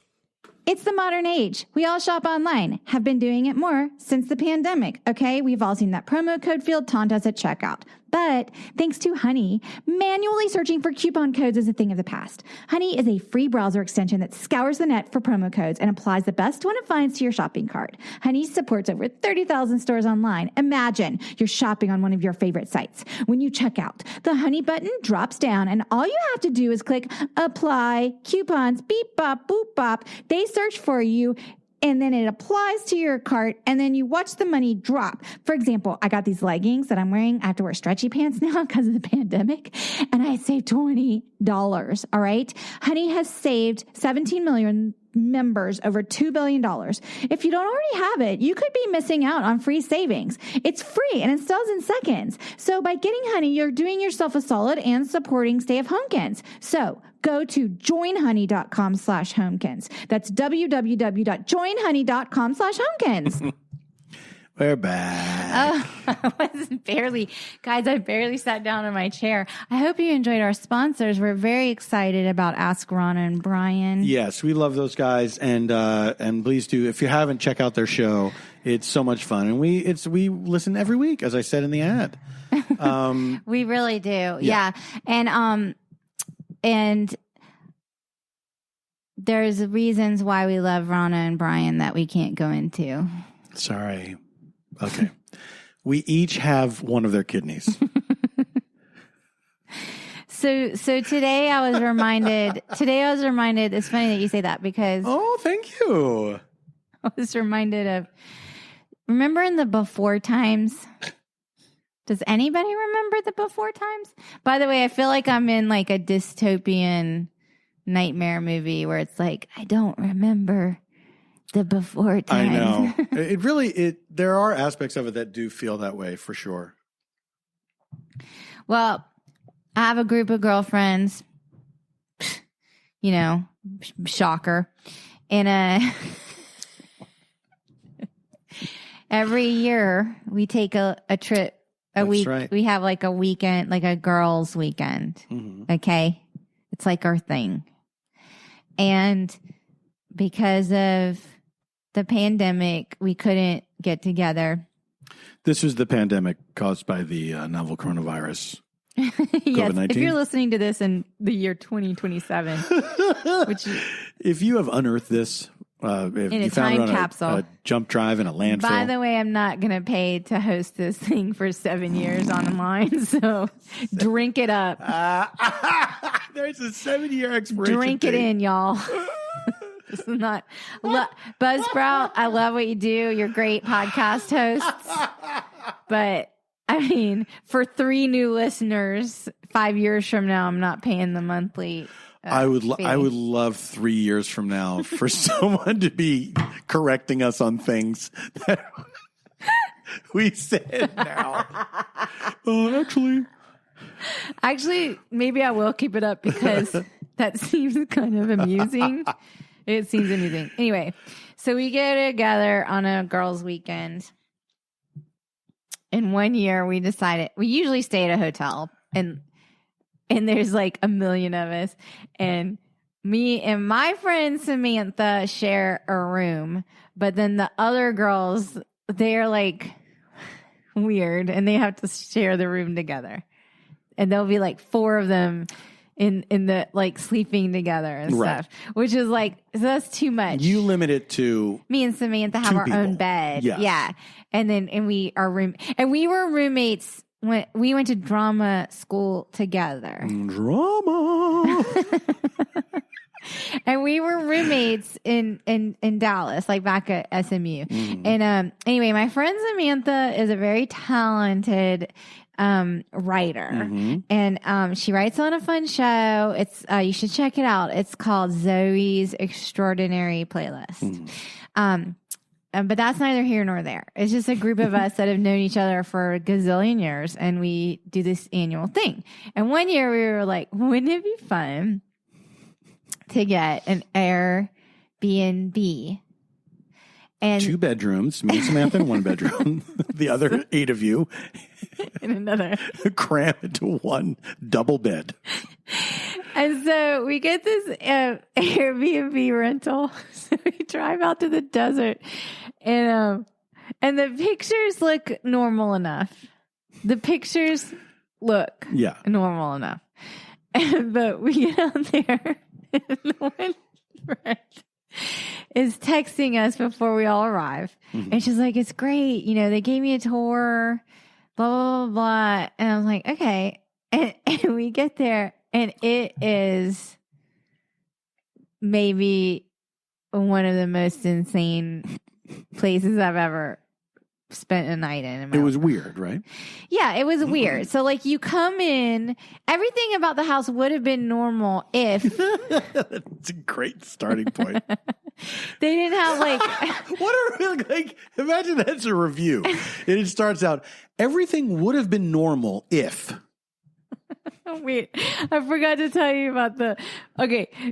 It's the modern age. We all shop online, have been doing it more since the pandemic, okay? We've all seen that promo code field taunt us at checkout. But thanks to Honey, manually searching for coupon codes is a thing of the past. Honey is a free browser extension that scours the net for promo codes and applies the best one it finds to your shopping cart. Honey supports over 30,000 stores online. Imagine you're shopping on one of your favorite sites. When you check out, the Honey button drops down and all you have to do is click apply coupons, beep, bop, boop, bop. They search for you, and then it applies to your cart, and then you watch the money drop. For example, I got these leggings that I'm wearing. I have to wear stretchy pants now because of the pandemic, and I saved $20, all right? Honey has saved 17 million members over $2 billion. If you don't already have it, you could be missing out on free savings. It's free and installs in seconds. So by getting Honey, you're doing yourself a solid and supporting Stay of Homekins. So go to joinhoney.com/homekins. That's www.joinhoney.com/homekins. We're back. I barely sat down in my chair. I hope you enjoyed our sponsors. We're very excited about Ask Rana and Brian. Yes, we love those guys, and please do. If you haven't, check out their show. It's so much fun, and we listen every week, as I said in the ad. We really do, yeah. And there's reasons why we love Rana and Brian that we can't go into. Sorry. Okay. We each have one of their kidneys. So today I was reminded, it's funny that you say that because. Oh, thank you. I was reminded of, remember in the before times Does anybody remember the before times? By the way, I feel like I'm in like a dystopian nightmare movie where it's like, I don't remember the before times. I know. There are aspects of it that do feel that way for sure. Well, I have a group of girlfriends, you know, shocker. And every year we take a trip, week. Right. We have like a weekend, like a girls' weekend. Mm-hmm. Okay. It's like our thing. And because of the pandemic, we couldn't get together. This was the pandemic caused by the novel coronavirus. Yes, COVID-19. If you're listening to this in the year 2027, if you have unearthed this, if in you a found time it on capsule, a jump drive in a landfill. By the way, I'm not going to pay to host this thing for 7 years online, so drink it up. There's a 7-year expiration Drink date. it in, y'all. This is not Buzzsprout. I love what you do. You're great podcast hosts, but I mean, for 3 new listeners, 5 years from now, I'm not paying the monthly. I would love 3 years from now for someone to be correcting us on things that we said now. Actually, maybe I will keep it up because that seems kind of amusing. It seems amusing. Anyway, so we get together on a girls' weekend. And one year we decided, we usually stay at a hotel and there's like a million of us. And me and my friend Samantha share a room. But then the other girls, they're like weird and they have to share the room together. And there'll be like 4 of them in the like sleeping together and stuff, which is like, so that's too much. You limit it to me and Samantha have our own bed. Yeah. And we were roommates when we went to drama school together. Drama. And we were roommates in Dallas, like back at SMU. And anyway, my friend Samantha is a very talented writer, and she writes on a fun show. It's you should check it out. It's called Zoe's Extraordinary Playlist. But that's neither here nor there. It's just a group of us that have known each other for a gazillion years, and we do this annual thing. And one year we were like, wouldn't it be fun to get an Airbnb? And 2 bedrooms, me and Samantha in 1 bedroom, the other 8 of you in another, cram into 1 double bed. And so we get this Airbnb rental. So we drive out to the desert, and the pictures look normal enough. The pictures look normal enough. But we get out there, and one friend is texting us before we all arrive. And she's like, it's great. You know, they gave me a tour, blah, blah, blah, blah. And I'm like, okay. And we get there, and it is maybe one of the most insane places I've ever spent a night in. It was weird, right? Yeah, it was weird. So like you come in, everything about the house would have been normal if That's a great starting point. They didn't have like imagine that's a review. And it starts out, everything would have been normal if. Wait, I forgot to tell you about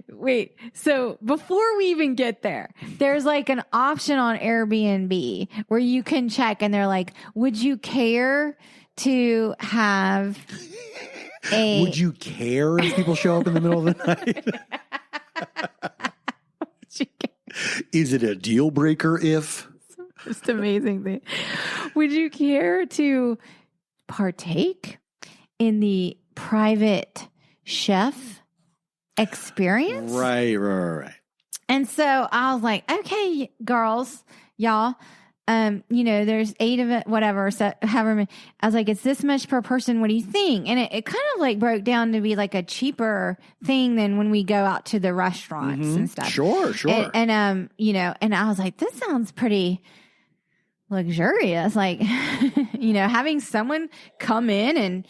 wait. So before we even get there, there's like an option on Airbnb where you can check, and they're like, would you care to have Would you care if people show up in the middle of the night? Is it a deal breaker if? Just amazing thing. Would you care to partake in the private chef experience? Right. And so I was like, okay, girls, y'all, there's 8 of it, whatever. So however many, I was like, it's this much per person. What do you think? And it kind of like broke down to be like a cheaper thing than when we go out to the restaurants and stuff. Sure. And and I was like, this sounds pretty luxurious. Like, having someone come in and,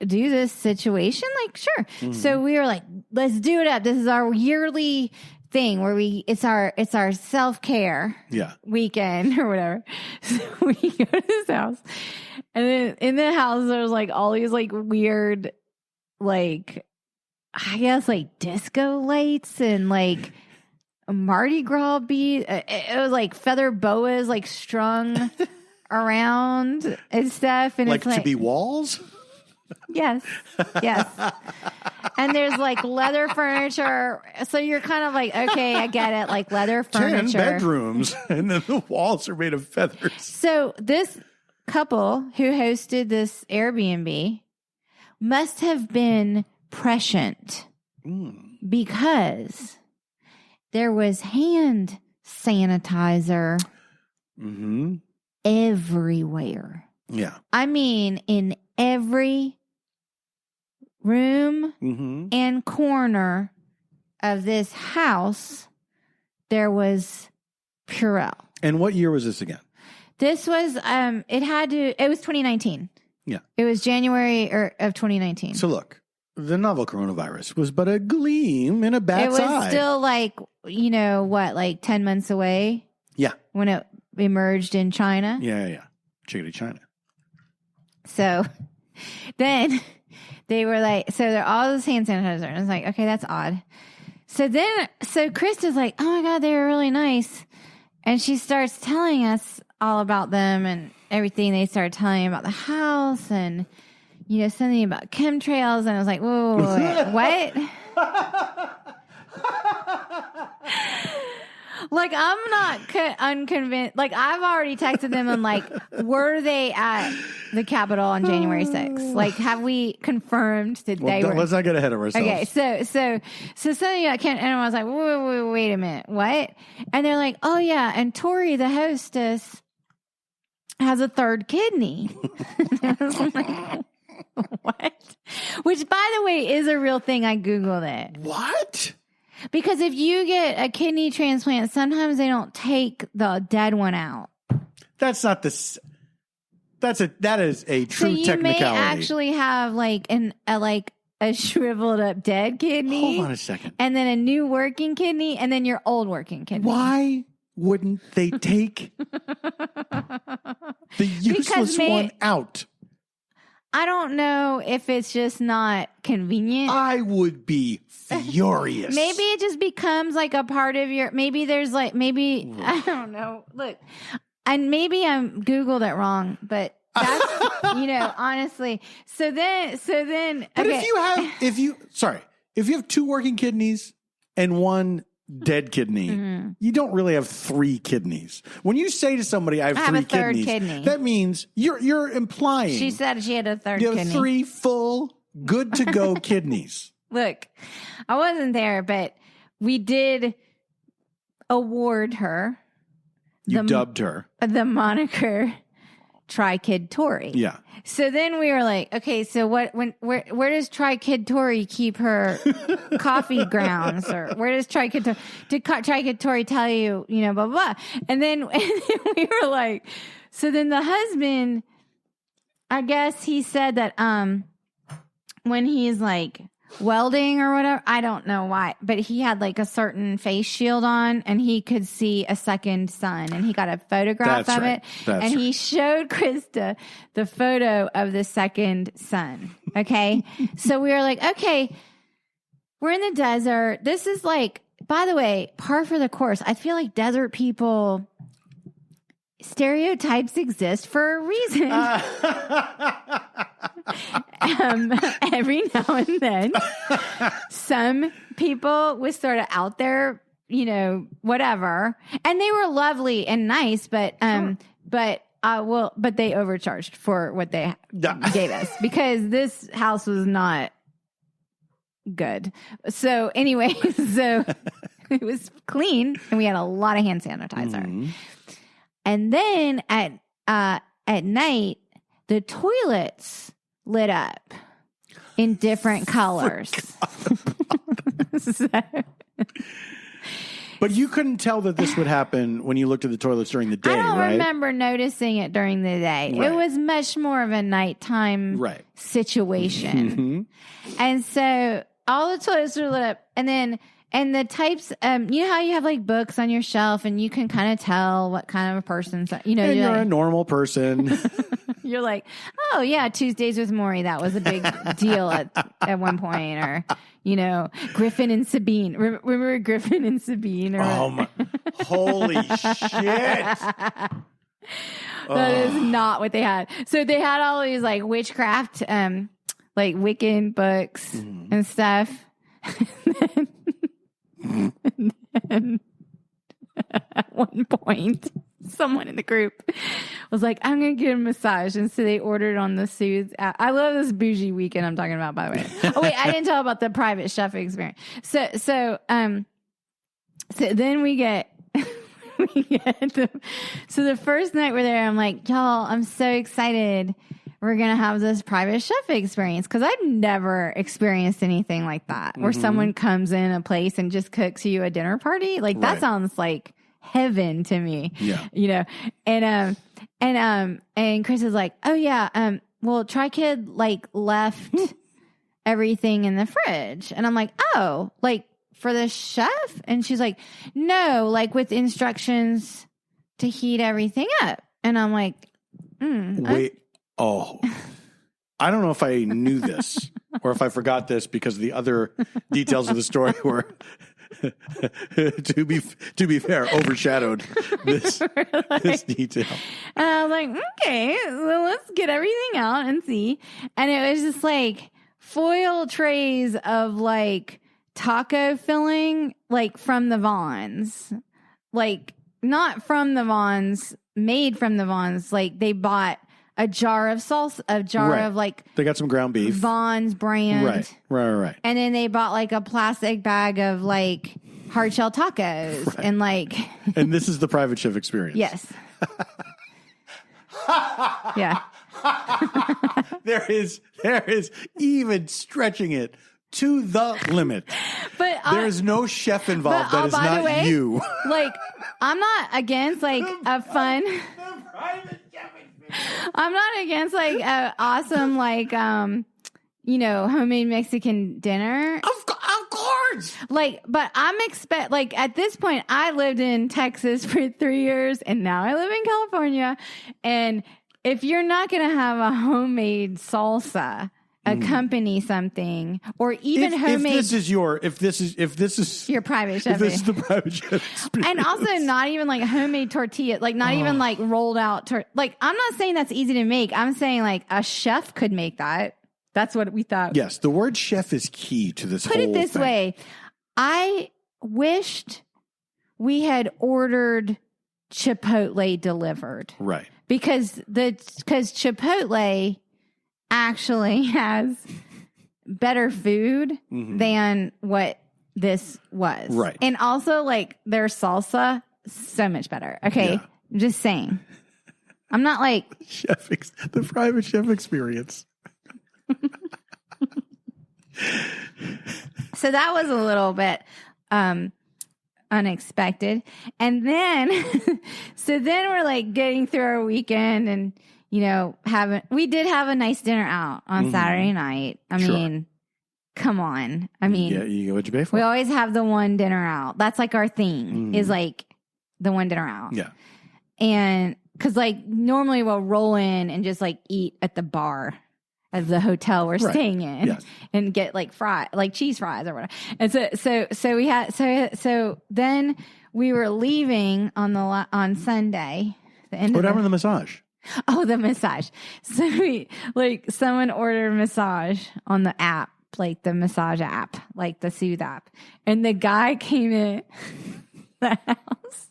do this situation, like, sure. Mm-hmm. So we were like, let's do it up. This is our yearly thing where it's our self-care weekend or whatever. So we go to this house, and then in the house there's like all these like weird, like, I guess like disco lights and like Mardi Gras bead. It was like feather boas like strung around and stuff, and like it's to be walls. Yes. And there's like leather furniture. So you're kind of like, okay, I get it. Like leather furniture. 10 bedrooms. And then the walls are made of feathers. So this couple who hosted this Airbnb must have been prescient because there was hand sanitizer everywhere. Yeah. I mean, in every room and corner of this house, there was Purell. And what year was this again? This was, it was 2019. Yeah. It was January of 2019. So look, the novel coronavirus was but a gleam in a bat's eye. It was still like, like 10 months away? Yeah. When it emerged in China? Yeah. Chickadee China. So then they were like, so they're all this hand sanitizer. And I was like, okay, that's odd. So Krista's like, oh my God, they were really nice. And she starts telling us all about them and everything. They started telling about the house and, something about chemtrails. And I was like, whoa, what? Like, I'm not unconvinced. Like, I've already texted them and like, were they at the Capitol on January 6th? Like, have we confirmed that they were? Let's not get ahead of ourselves. Okay, so something about and I was like, wait a minute, what? And they're like, oh yeah, and Tori, the hostess, has a third kidney. I was like, what? Which, by the way, is a real thing. I Googled it. What? Because if you get a kidney transplant, sometimes they don't take the dead one out. That's not this. That is a true technicality. So you may actually have like a shriveled up dead kidney. Hold on a second. And then a new working kidney, and then your old working kidney. Why wouldn't they take the useless one out? I don't know if it's just not convenient. I would be furious. Maybe it just becomes like a part of your, I don't know. Look, and maybe I Googled it wrong, but that's, honestly. So then, but okay. if you have two working kidneys and one dead kidney, you don't really have three kidneys. When you say to somebody, I have three a third kidneys, kidney. That means you're implying. She said she had a third kidney. You kidney. have three full, good to go kidneys. Look, I wasn't there, but we did award her. You dubbed her the moniker TriKidTory. Yeah. So then we were like, okay, so where does TriKidTory keep her coffee grounds, or where does TriKidTory tell you, blah, blah, blah. And then we were like, so then the husband, I guess he said that, when he's like welding or whatever, I don't know why, but he had like a certain face shield on and he could see a second sun, and he got a photograph of it. And he showed Krista the photo of the second sun. Okay. So we were like, okay, we're in the desert. This is like, by the way, par for the course. I feel like desert people, stereotypes exist for a reason. Every now and then, some people was sort of out there, whatever, and they were lovely and nice, but they overcharged for what they gave us because this house was not good. So anyway, it was clean and we had a lot of hand sanitizer. Mm-hmm. And then at night, the toilets lit up in But you couldn't tell that this would happen when you looked at the toilets during the day, I don't right? remember noticing it during the day. Right. It was much more of a nighttime situation. And so all the toilets were lit up. And the types, you know how you have like books on your shelf and you can kind of tell what kind of a person's, And you're like, a normal person. You're like, oh yeah, Tuesdays with Maury. That was a big deal at one point. Or, Griffin and Sabine. Remember Griffin and Sabine? Oh my, holy shit. That is not what they had. So they had all these like witchcraft, like Wiccan books and stuff. And at one point, someone in the group was like, I'm going to get a massage. And so they ordered on the Soothe app. I love this bougie weekend I'm talking about, by the way. Oh, wait, I didn't tell about the private chef experience. So then we get, so the first night we're there, I'm like, y'all, I'm so excited. We're going to have this private chef experience because I'd never experienced anything like that where someone comes in a place and just cooks you a dinner party. Like that sounds like heaven to me. Yeah. And Chris is like, oh yeah. Well, TriKid like left everything in the fridge. And I'm like, oh, like for the chef? And she's like, no, like with instructions to heat everything up. And I'm like, wait. Oh, I don't know if I knew this or if I forgot this because the other details of the story were, to be fair, overshadowed this detail. And I was like, okay, well, let's get everything out and see. And it was just like foil trays of like taco filling, like from the Vons, like not from the Vons, made from the Vons. Like they bought a jar of salsa, of like they got some ground beef, Vaughn's brand, right, and then they bought like a plastic bag of like hard shell tacos, and like, and this is the private chef experience. Yes, yeah. There is even stretching it to the limit. But there is no chef involved that is not way, you. Like, I'm not against like a fun. I'm not against like a awesome like homemade Mexican dinner. Of course. Like, but I'm like at this point I lived in Texas for 3 years and now I live in California. And if you're not gonna have a homemade salsa accompany something, or even homemade. If this is your private chef, if this is the private chef experience. And also not even like homemade tortilla, like not even like rolled out. Like I'm not saying that's easy to make. I'm saying like a chef could make that. That's what we thought. Yes, the word chef is key to this. Put it this way, I wished we had ordered Chipotle delivered, right? Because Chipotle actually has better food than what this was. Right. And also like their salsa, so much better. Okay. Yeah. I'm just saying. I'm not like the private chef experience. So that was a little bit unexpected. And then then we're like getting through our weekend and we did have a nice dinner out on Saturday night. I mean, come on. I mean, yeah, you get what you pay for. We always have the one dinner out. That's like our thing is like the one dinner out. Yeah. And cause like normally we'll roll in and just like eat at the bar of the hotel we're staying in and get like cheese fries or whatever. And so then we were leaving on Sunday. What happened to the massage? Oh, the massage. So someone ordered massage on the app, like the massage app, like the Soothe app. And the guy came in the house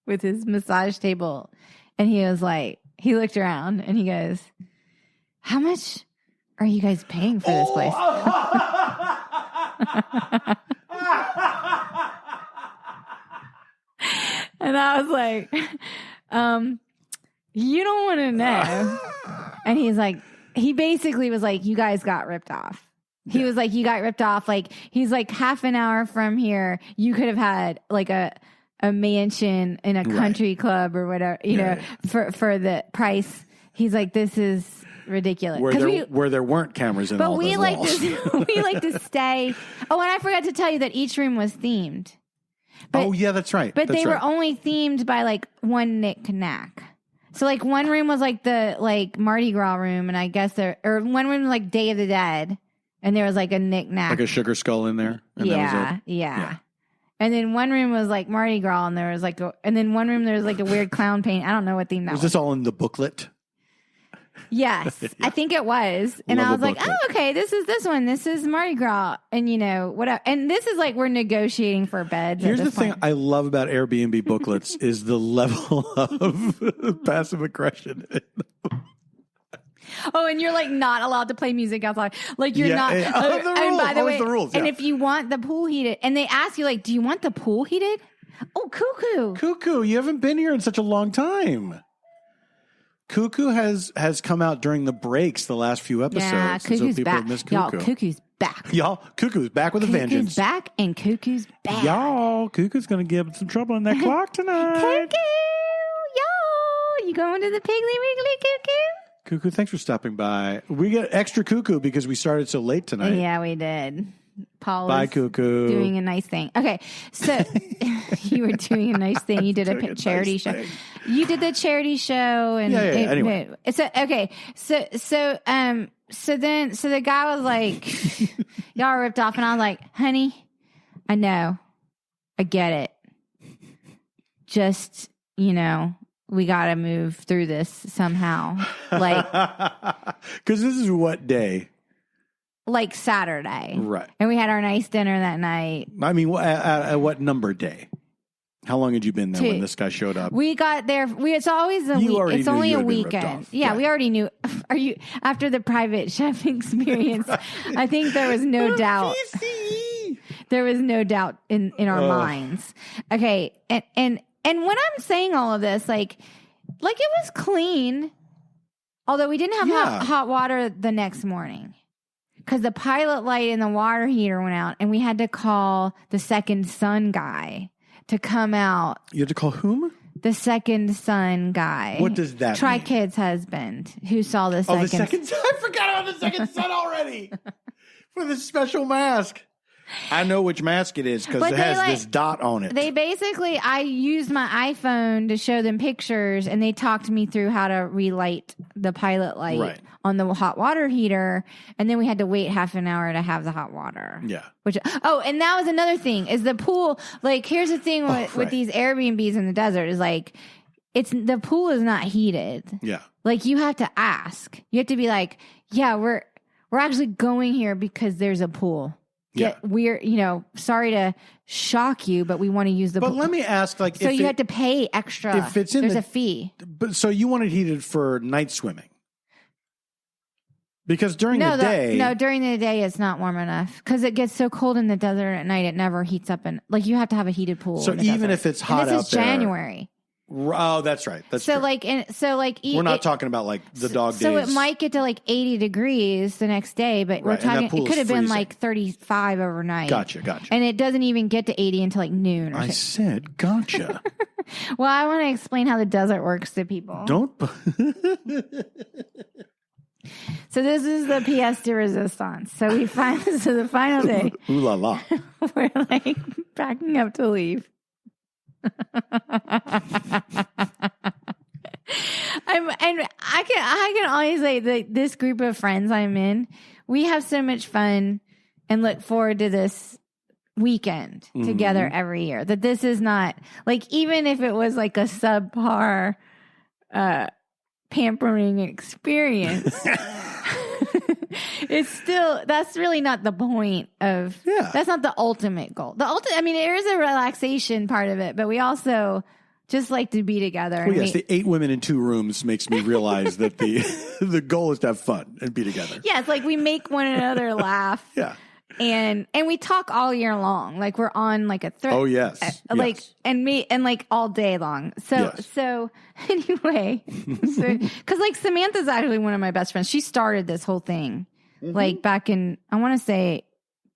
with his massage table. And he was like, he looked around and he goes, how much are you guys paying for this place? And I was like, you don't want to know. And he's like, he basically was like, you guys got ripped off. He was like, you got ripped off. Like, he's like, half an hour from here, you could have had like a mansion in a country club or whatever, you know, for the price. He's like, this is ridiculous. Where there weren't cameras in all the walls. We like to stay. Oh, and I forgot to tell you that each room was themed. But, oh, yeah, that's right. But they were only themed by like one knick-knack. So like one room was like the like Mardi Gras room, and I guess or one room was like Day of the Dead, and there was like a knick-knack. Like a sugar skull in there? And yeah. And then one room was like Mardi Gras, and there was like and then one room there was like a weird clown paint. I don't know what theme that was. Was this all in the booklet? Yes, yeah. I think it was. And I was like, oh, okay, this is this one. This is Mardi Gras. And, you know, whatever. And this is like we're negotiating for beds. Here's the thing I love about Airbnb booklets is the level of passive aggression. Oh, and you're like not allowed to play music outside. Like you're not. And by the way, the rules, and if you want the pool heated, and they ask you like, do you want the pool heated? Oh, Cuckoo, you haven't been here in such a long time. Cuckoo has come out during the breaks the last few episodes. Yeah, Cuckoo's so back. Cuckoo. Y'all, Cuckoo's back. Y'all, Cuckoo's back with a vengeance. Cuckoo's back and Cuckoo's back. Y'all, Cuckoo's going to give some trouble in that clock tonight. Cuckoo! Y'all, you going to the Piggly Wiggly Cuckoo? Cuckoo, thanks for stopping by. We got extra Cuckoo because we started so late tonight. Yeah, we did. Paul Bye, was Cuckoo. doing a nice thing. Okay, so you were doing a nice thing. You did a charity show. Thing. You did the charity show, and anyway. So okay, so the guy was like, "Y'all are ripped off," and I was like, "Honey, I know, I get it. Just we got to move through this somehow, like because this is what day." Like Saturday. Right. And we had our nice dinner that night. I mean, at what number day? How long had you been there when this guy showed up? We got there. It's always a week. It's only a weekend. Yeah, we already knew. After the private chef experience, I think there was no doubt. There was no doubt in our minds. Okay. And when I'm saying all of this, like it was clean, although we didn't have hot water the next morning. Because the pilot light in the water heater went out, and we had to call the second son guy to come out. You had to call whom? The second son guy. What does that mean? TriKid's husband, who saw the second. Oh, the second son? I forgot about the second son already. For the special mask. I know which mask it is because it has this dot on it. They basically, I used my iPhone to show them pictures, and they talked me through how to relight the pilot light on the hot water heater, and then we had to wait half an hour to have the hot water. Yeah. And that was another thing, is the pool, like, here's the thing with these Airbnbs in the desert, is like, the pool is not heated. Yeah. Like, you have to ask. You have to be like, yeah, we're actually going here because there's a pool. Yeah. We're, sorry to shock you, but we want to use the pool. But let me ask, like, so you have to pay extra. If it's in there's a fee. But so you want it heated for night swimming? Because during the day. No, during the day it's not warm enough because it gets so cold in the desert at night. It never heats up, and like you have to have a heated pool. So even if it's hot out there, this is January. Oh, that's right. That's so true. We're not talking about like the dog days. So it might get to like 80 degrees the next day, but we're talking. It could have been like 35 overnight. Gotcha. And it doesn't even get to 80 until like noon. I said, gotcha. Well, I want to explain how the desert works to people. Don't. So this is the pièce de resistance. So we find this is the final day. Ooh la la. We're like packing up to leave. I can always say that this group of friends I'm in, we have so much fun and look forward to this weekend together every year. That this is not like, even if it was like a subpar pampering experience, it's still, that's really not the point of, that's not the ultimate goal. I mean, there is a relaxation part of it, but we also just like to be together. Well, yes, the 8 women in 2 rooms makes me realize that the goal is to have fun and be together. Yeah, it's like we make one another laugh. Yeah. And we talk all year long. Like we're on like a thread. Oh yes. Like and like all day long. So anyway, because like Samantha's actually one of my best friends. She started this whole thing. like back in, I want to say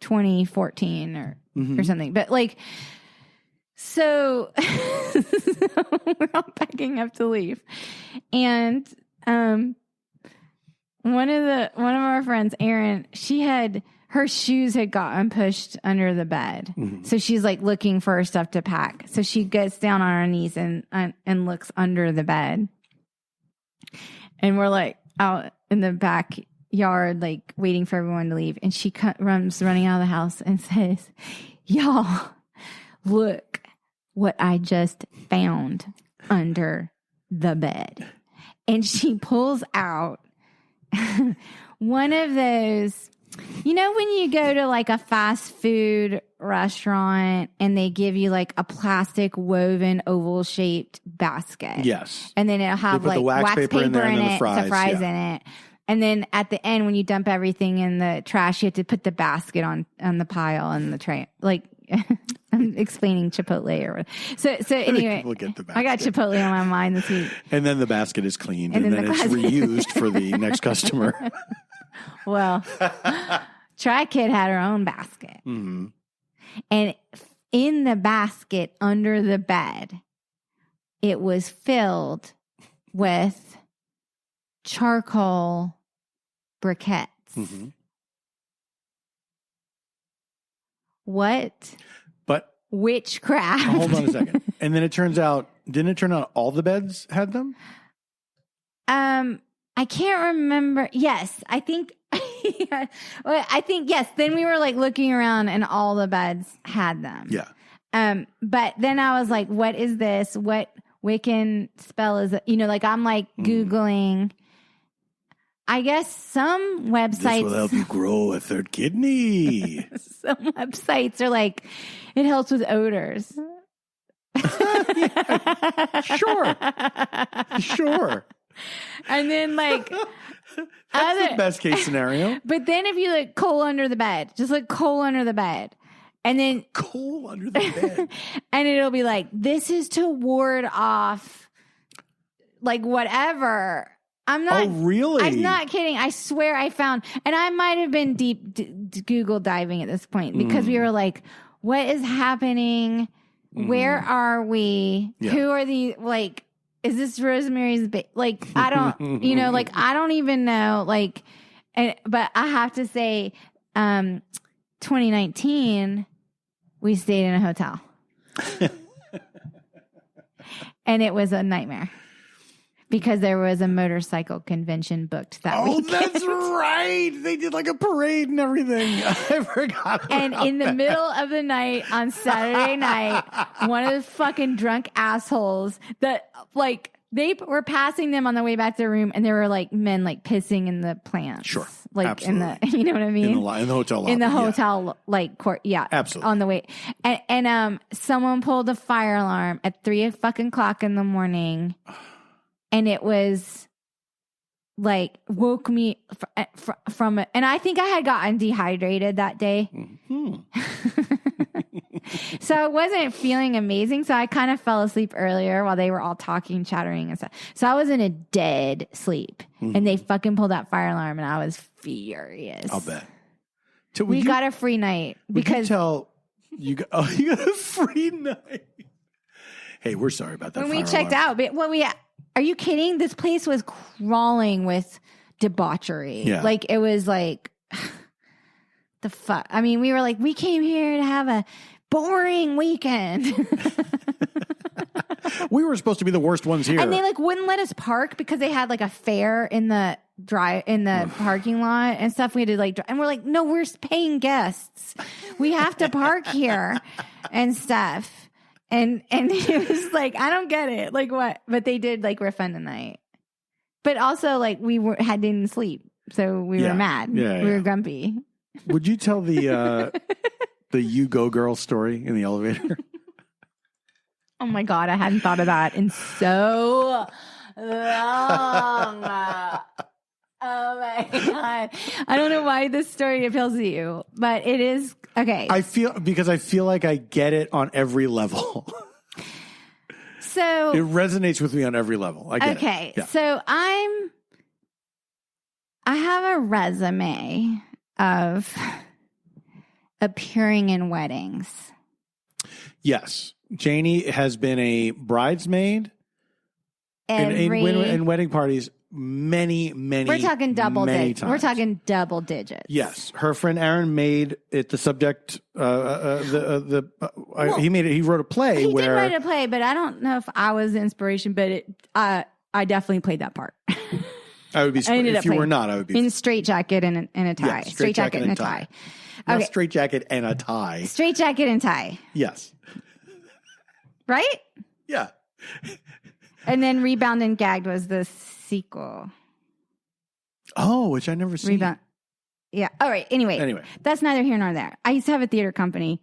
2014 or something. But like, so we're all packing up to leave. And one of our friends, Erin, her shoes had gotten pushed under the bed. So she's like looking for her stuff to pack. So she gets down on her knees and looks under the bed. And we're like out in the backyard, like waiting for everyone to leave. And she comes running out of the house and says, y'all, look what I just found under the bed. And she pulls out one of those, you know, when you go to like a fast food restaurant and they give you like a plastic woven oval shaped basket. Yes. And then it'll have like wax paper in it, the fries in it. And then at the end, when you dump everything in the trash, you have to put the basket on the pile and the tray. Like, I'm explaining Chipotle or whatever. So anyway, I got Chipotle on my mind this week. And then the basket is cleaned and then it's reused for the next customer. Well, TriKid had her own basket. And in the basket under the bed, it was filled with charcoal briquettes. What? But witchcraft. Hold on a second. And then didn't it turn out all the beds had them? I can't remember. Yes, I think. Yeah. Well, I think yes. Then we were like looking around, and all the beds had them. Yeah. But then I was like, "What is this? What Wiccan spell is it?" You know, like I'm like Googling. I guess some websites This will help you grow a third kidney. Some websites are like, it helps with odors. Sure. And then like that's the best case scenario. But then if you like coal under the bed, just like coal under the bed. And then coal under the bed. And it'll be like, this is to ward off like whatever. I'm not. Oh, really? I'm not kidding. I swear I found, and I might have been deep Google diving at this point because we were like, what is happening? Where are we? Yeah. Who are the, like, is this Rosemary's like, I don't, you know, like, I don't even know. Like, but I have to say, 2019, we stayed in a hotel. And it was a nightmare. Because there was a motorcycle convention booked that weekend. Oh, that's right. They did like a parade and everything. I forgot. And in the middle of the night on Saturday night, one of those fucking drunk assholes that like they were passing them on the way back to their room, and there were like men like pissing in the plants. Sure. Like absolutely. in the, you know what I mean? In the hotel lobby. In the hotel like court. Yeah. Absolutely. On the way. And someone pulled a fire alarm at 3:00 in the morning. And it was like woke me from it. And I think I had gotten dehydrated that day. So I wasn't feeling amazing. So I kind of fell asleep earlier while they were all talking, chattering and stuff. So I was in a dead sleep. And they fucking pulled that fire alarm and I was furious. I'll bet. We got a free night. Because you got a free night. Hey, we're sorry about that. When we checked out, are you kidding? This place was crawling with debauchery. Yeah. Like, it was like, the fuck? I mean, we were like, we came here to have a boring weekend. We were supposed to be the worst ones here. And they like wouldn't let us park because they had like a fair in the parking lot and stuff. We had to like, and we're like, no, we're paying guests. We have to park here and stuff. And it was like, I don't get it. Like what? But they did like refund the night. But also like didn't sleep. So we were mad. Yeah, we were grumpy. Would you tell the you go girl story in the elevator? Oh my God. I hadn't thought of that in so long. Oh my God. I don't know why this story appeals to you, but it is okay. I feel like I get it on every level. So it resonates with me on every level. I get it. Okay. Yeah. So I'm I have a resume of appearing in weddings. Yes. Janie has been a bridesmaid in wedding parties many We're talking double digits. We're talking double digits. Yes. Her friend Aaron made it the subject. He wrote a play. He did write a play, but I don't know if I was the inspiration, but I definitely played that part. I would be if you were not. I would be in straight jacket and a tie. Yeah, straight jacket and a tie. Not Okay. straight jacket and a tie. Straight jacket and tie. Yes. Right? Yeah. And then Rebound and Gagged was the sequel. Oh, which I never seen. Rebound. Yeah. All right. Anyway, that's neither here nor there. I used to have a theater company.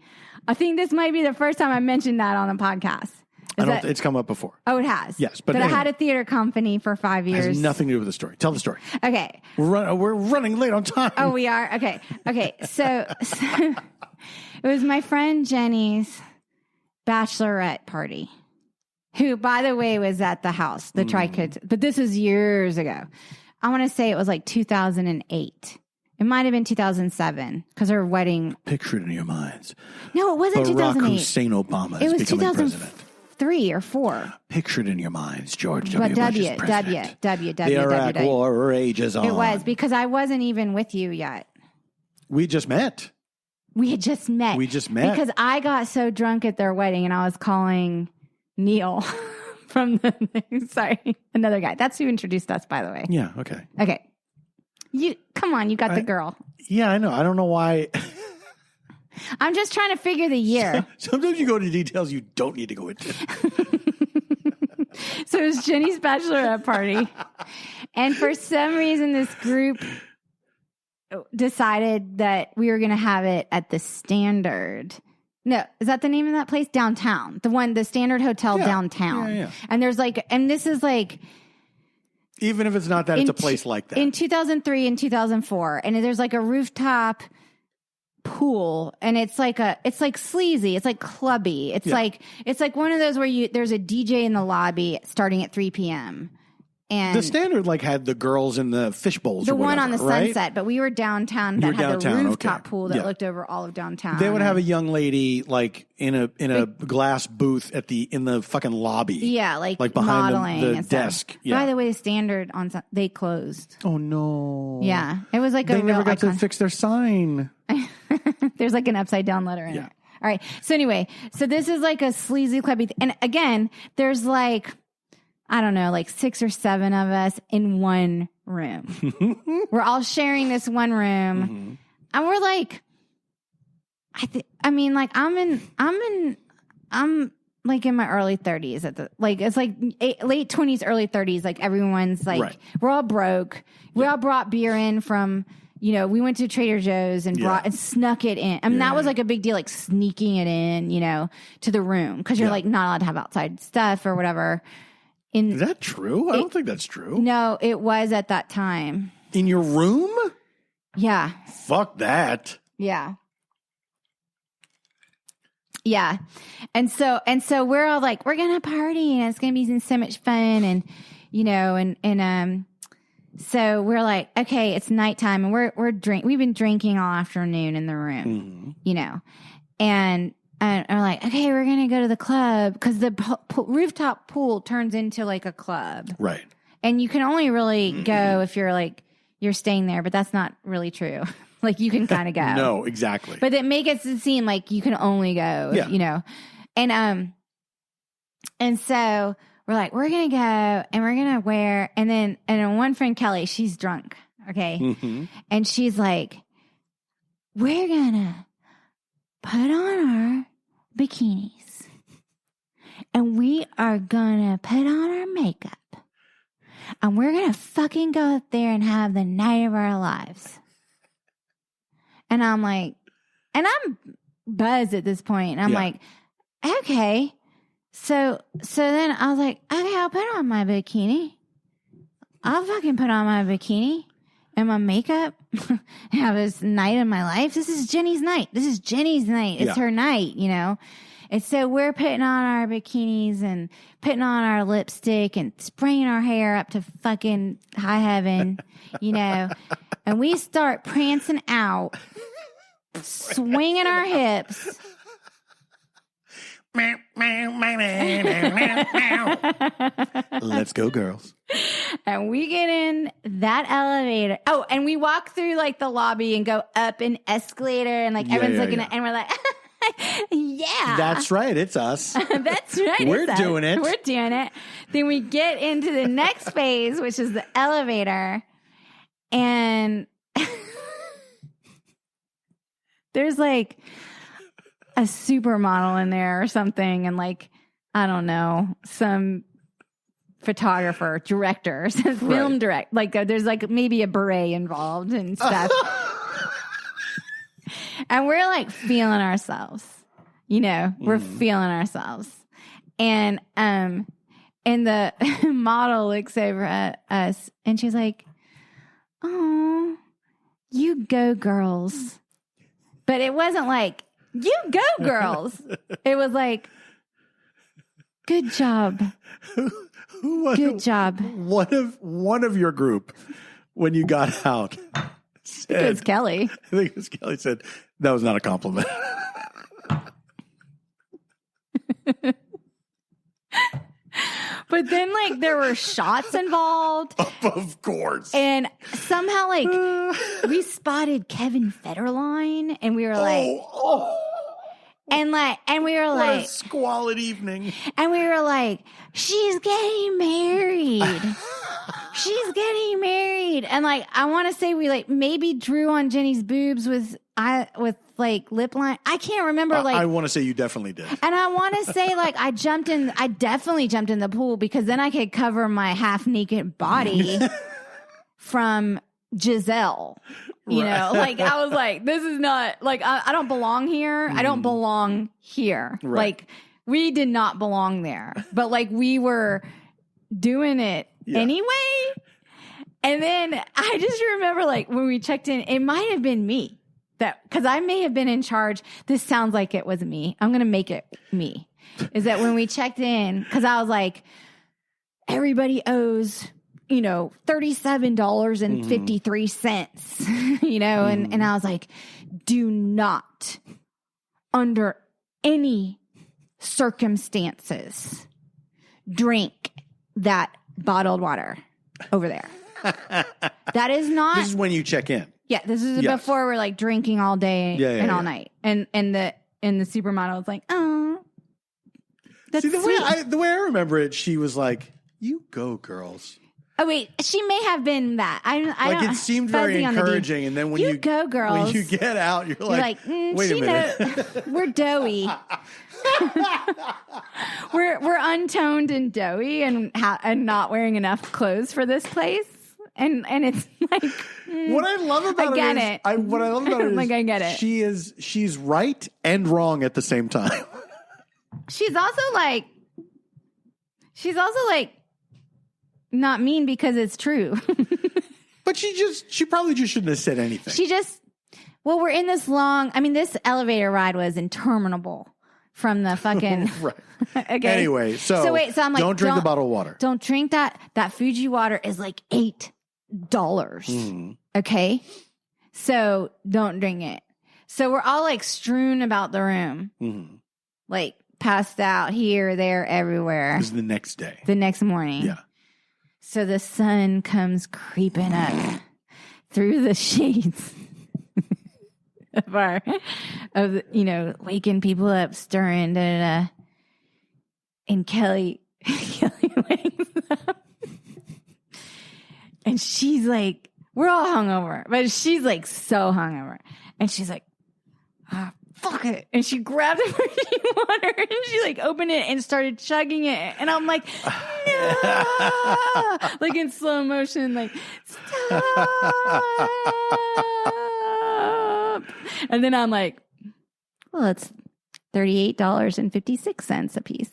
I think this might be the first time I mentioned that on the podcast. It's come up before. Oh, it has. Yes, but I had a theater company for 5 years. It has nothing to do with the story. Tell the story. Okay. We're running late on time. Oh, we are? Okay. So it was my friend Jenny's bachelorette party, who, by the way, was at the house, the TriKidTory. But this was years ago. I want to say it was like 2008. It might have been 2007 because her wedding. Picture it in your minds. No, it wasn't Barack 2008. Hussein Obama It is was becoming president. 2003 or 4. Picture it in your minds. George W. Bush is president. The Iraq W. War rages on. It was because I wasn't even with you yet. We just met. We had just met. Because I got so drunk at their wedding and I was calling Neil from another guy. That's who introduced us, by the way. Yeah, okay. Okay. Come on, you got the girl. Yeah, I know. I don't know why. I'm just trying to figure the year. Sometimes you go into details you don't need to go into. So it was Jenny's bachelorette party. And for some reason, this group decided that we were going to have it at the Standard. No, is that the name of that place? Downtown. The Standard Hotel downtown. Yeah. And there's and this is even if it's not that, it's a place like that. In 2003 and 2004. And there's a rooftop pool, and it's sleazy. It's clubby. It's it's one of those where there's a DJ in the lobby starting at 3 p.m. And the Standard had the girls in the fish bowls. The or whatever, one on the right? Sunset, but we were downtown. That had the rooftop pool that looked over all of downtown. They would have a young lady in a glass booth in the fucking lobby. Yeah, behind modeling the desk. Yeah. By the way, the Standard they closed. Oh no. Yeah, it was they never got to fix their sign. There's an upside down letter in it. All right. So anyway, this is a sleazy clubby, and again, there's I don't know, 6 or 7 of us in one room. We're all sharing this one room. And we're I'm in my early 30s at the, it's late 20s, early 30s. Everyone's right. We're all broke. We all brought beer in from, we went to Trader Joe's and snuck it in. I mean, that was a big deal, sneaking it in, to the room. Because you're not allowed to have outside stuff or whatever. Is that true? I don't think that's true. No, it was at that time. In your room? Yeah. Fuck that. Yeah. Yeah. And so we're all we're going to party and it's going to be so much fun. And, so we're okay, it's nighttime and we've been drinking all afternoon in the room, and we're okay, we're going to go to the club because the rooftop pool turns into a club. Right. And you can only really go if you're staying there, but that's not really true. You can kind of go. No, exactly. But it makes it seem like you can only go, And so we're we're going to go and we're going to wear, and one friend, Kelly, she's drunk. Okay. Mm-hmm. And she's we're going to put on our bikinis and we are going to put on our makeup and we're going to fucking go up there and have the night of our lives. And I'm and I'm buzzed at this point. And I'm okay. So then I was okay, I'll put on my bikini. I'll fucking put on my bikini and my makeup. Have this night of my life. This is Jenny's night. It's her night, And so we're putting on our bikinis and putting on our lipstick and spraying our hair up to fucking high heaven, you know. And we start prancing out, swinging our hips. Let's go, girls. And we get in that elevator. Oh, and we walk through like the lobby and go up an escalator, and like everyone's looking at, and we're like, yeah, that's right, it's us. That's right, we're doing it. We're doing it. Then we get into the next phase, which is the elevator, and there's like a supermodel in there or something, and like, I don't know, some photographer, director, film direct, like there's like maybe a beret involved and stuff. And we're like feeling ourselves, you know, we're feeling ourselves. And the model looks over at us and she's like, "Oh, you go girls." But it wasn't like, "You go girls." It was like, "Good job." Good job. One of your group, when you got out, said, it was Kelly. I think it was Kelly said, "That was not a compliment." But then, like, there were shots involved. Of course. And somehow, like, we spotted Kevin Federline, and we were like, and we were what like, a squalid evening. And we were like, she's getting married. She's getting married. And like, I want to say we like maybe drew on Jenny's boobs with like lip line. I can't remember. Like, I want to say you definitely did. And I want to say like, I definitely jumped in the pool because then I could cover my half naked body from Giselle. You know, like I was like, this is not like, I don't belong here. I don't belong here. Right. Like we did not belong there, but like we were doing it anyway. And then I just remember like when we checked in, it might have been me because I may have been in charge. This sounds like it was me. I'm going to make it me. Is that when we checked in, because I was like, everybody owes, you know, $37.53, you know, and I was like, do not under any circumstances drink that bottled water over there. That is not. This is when you check in. Yeah, this is before we're like drinking all day and all night. And the supermodel was like, "Oh, that's see, sweet." the way I remember it, she was like, "You go, girls." Oh wait, she may have been that. I like it seemed very encouraging, and then when you go, girls, when you get out, you're like wait a minute, we're doughy. we're untoned and doughy, and not wearing enough clothes for this place, and it's like what I love about what I love about it is like I get it. She's right and wrong at the same time. She's also like not mean because it's true. But she probably just shouldn't have said anything. We're in this this elevator ride was interminable from the fucking right. Okay. Anyway, so I'm like, don't drink the bottled water. Don't drink that. That Fuji water is like $8. Okay. So don't drink it. So we're all like strewn about the room, like passed out here, there, everywhere. This is the next day. The next morning. Yeah. So the sun comes creeping up through the shades of waking people up, stirring, and Kelly wakes up, and she's like, we're all hungover, but she's like so hungover, and she's like, fuck it. And she grabbed a virgin water and she like opened it and started chugging it. And I'm like, no, like in slow motion, like, stop. And then I'm like, well, it's $38.56 a piece.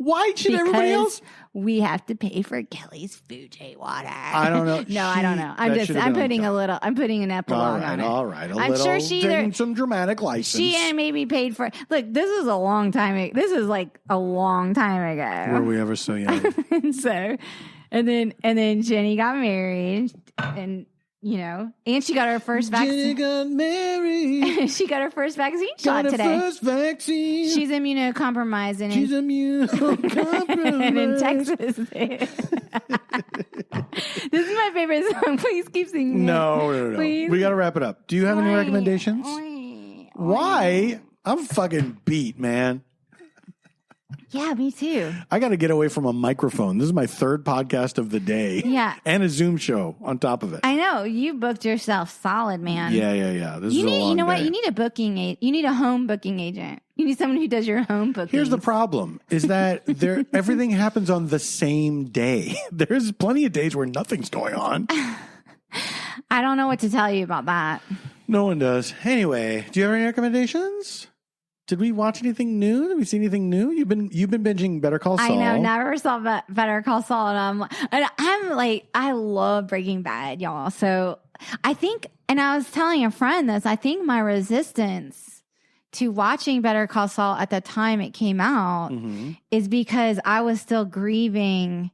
Why should everybody else? We have to pay for Kelly's Fuji water. I don't know. No, I don't know. I'm putting an epilogue on it. All right. I'm sure she taking some dramatic license. She maybe paid for. Look, this is a long time. This is like a long time ago. Were we ever so young? and then Jenny got married, and she got her first vaccine. Jenny got married. She got her first vaccine shot today. First vaccine. She's immunocompromised. And she's immunocompromised. And in Texas. This is my favorite song. Please keep singing. No. Please. We got to wrap it up. Do you have any recommendations? Why? I'm fucking beat, man. Yeah, me too. I got to get away from a microphone. This is my third podcast of the day. Yeah. And a Zoom show on top of it. I know. You booked yourself solid, man. Yeah. This is a long You know what? day. You need a booking agent. You need a home booking agent. You need someone who does your home booking. Here's the problem is that everything happens on the same day. There's plenty of days where nothing's going on. I don't know what to tell you about that. No one does. Anyway, do you have any recommendations? Did we watch anything new? Did we see anything new? You've been binging Better Call Saul. I know, never saw Better Call Saul, and I'm like, I love Breaking Bad, y'all. So I think, and I was telling a friend this, I think my resistance to watching Better Call Saul at the time it came out is because I was still grieving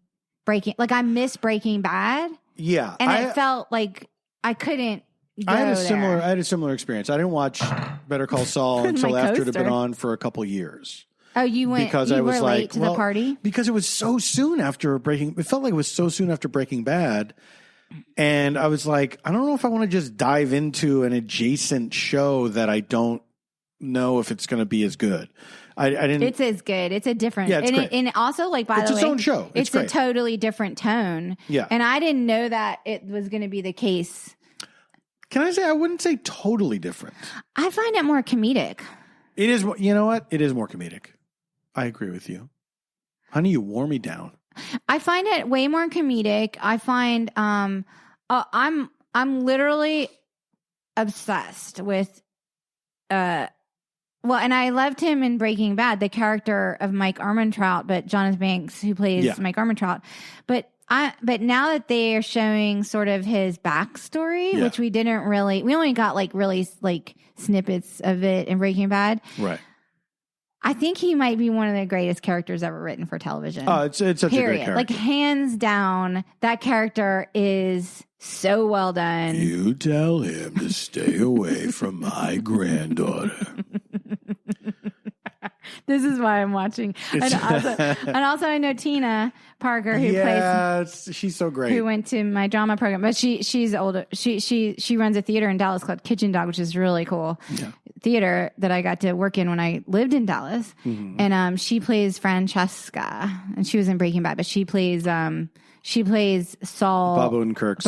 I missed Breaking Bad. Yeah, and it felt like I couldn't. I had a similar experience. I didn't watch Better Call Saul until after it had been on for a couple years. Oh, you went because I was late to the party? Because it was so soon after it felt like it was so soon after Breaking Bad. And I was like, I don't know if I want to just dive into an adjacent show that I don't know if it's going to be as good. I didn't. It's as good. It's a different. Yeah, it's great. And also, by the way, it's its own show. It's a totally different tone. Yeah. And I didn't know that it was going to be the case. Can I say I wouldn't say totally different? I find it more comedic. It is. You know what? It is more comedic. I agree with you, honey. You wore me down. I find it way more comedic. I find I'm literally obsessed with and I loved him in Breaking Bad, the character of Mike Ehrmantraut, but Jonas Banks, who plays Mike Ehrmantraut. But now that they are showing sort of his backstory, which we only got really snippets of it in Breaking Bad. Right. I think he might be one of the greatest characters ever written for television. Oh, it's such a great character. Like, hands down, that character is so well done. You tell him to stay away from my granddaughter. This is why I'm watching. And also I know Tina Parker, who plays. She's so great. Who went to my drama program, but she's older. She runs a theater in Dallas called Kitchen Dog, which is really cool. Yeah. Theater that I got to work in when I lived in Dallas. Mm-hmm. And she plays Francesca, and she was in Breaking Bad, but she plays Saul, Bob Odenkirk's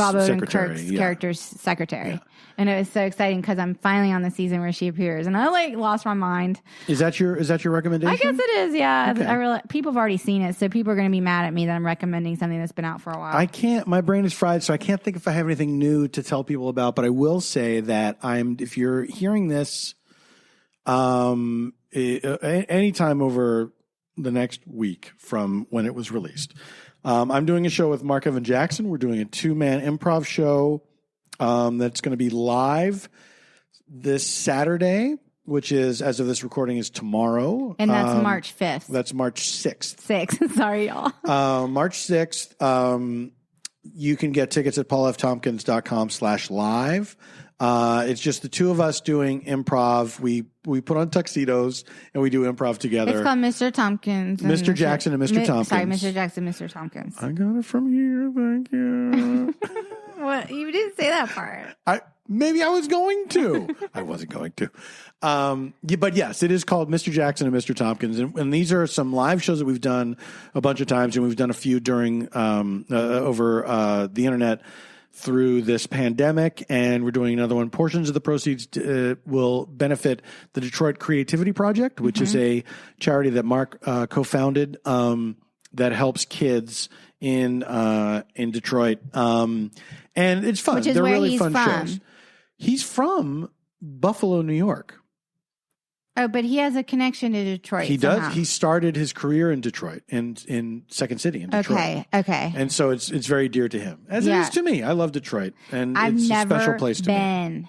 character's secretary. Yeah. And it was so exciting because I'm finally on the season where she appears, and I lost my mind. Is that your recommendation? I guess it is. Yeah, okay. People have already seen it, so people are going to be mad at me that I'm recommending something that's been out for a while. I can't. My brain is fried, so I can't think if I have anything new to tell people about. But I will say that if you're hearing this, anytime over the next week from when it was released, I'm doing a show with Mark Evan Jackson. We're doing a 2-man improv show. That's going to be live this Saturday, which is, as of this recording, is tomorrow. And that's March 5th. That's March 6th. 6th. Sorry, y'all. March 6th. You can get tickets at paulftompkins.com/live. It's just the two of us doing improv. We put on tuxedos and we do improv together. It's called Mr. Tompkins. Mr. Jackson and Mr. Tompkins. Sorry, Mr. Jackson, Mr. Tompkins. I got it from here. Thank you. What? You didn't say that part. Maybe I was going to. I wasn't going to. But yes, it is called Mr. Jackson and Mr. Tompkins. And these are some live shows that we've done a bunch of times, and we've done a few during over the internet through this pandemic, and we're doing another one. Portions of the proceeds will benefit the Detroit Creativity Project, which is a charity that Mark co-founded that helps kids in Detroit. And it's fun. They're really fun shows. He's from Buffalo, New York. Oh, but he has a connection to Detroit. He somehow. does. He started his career in Detroit, in Second City in Detroit. Okay. And so it's very dear to him, as it is to me. I love Detroit, and I've it's never a special place to been. me.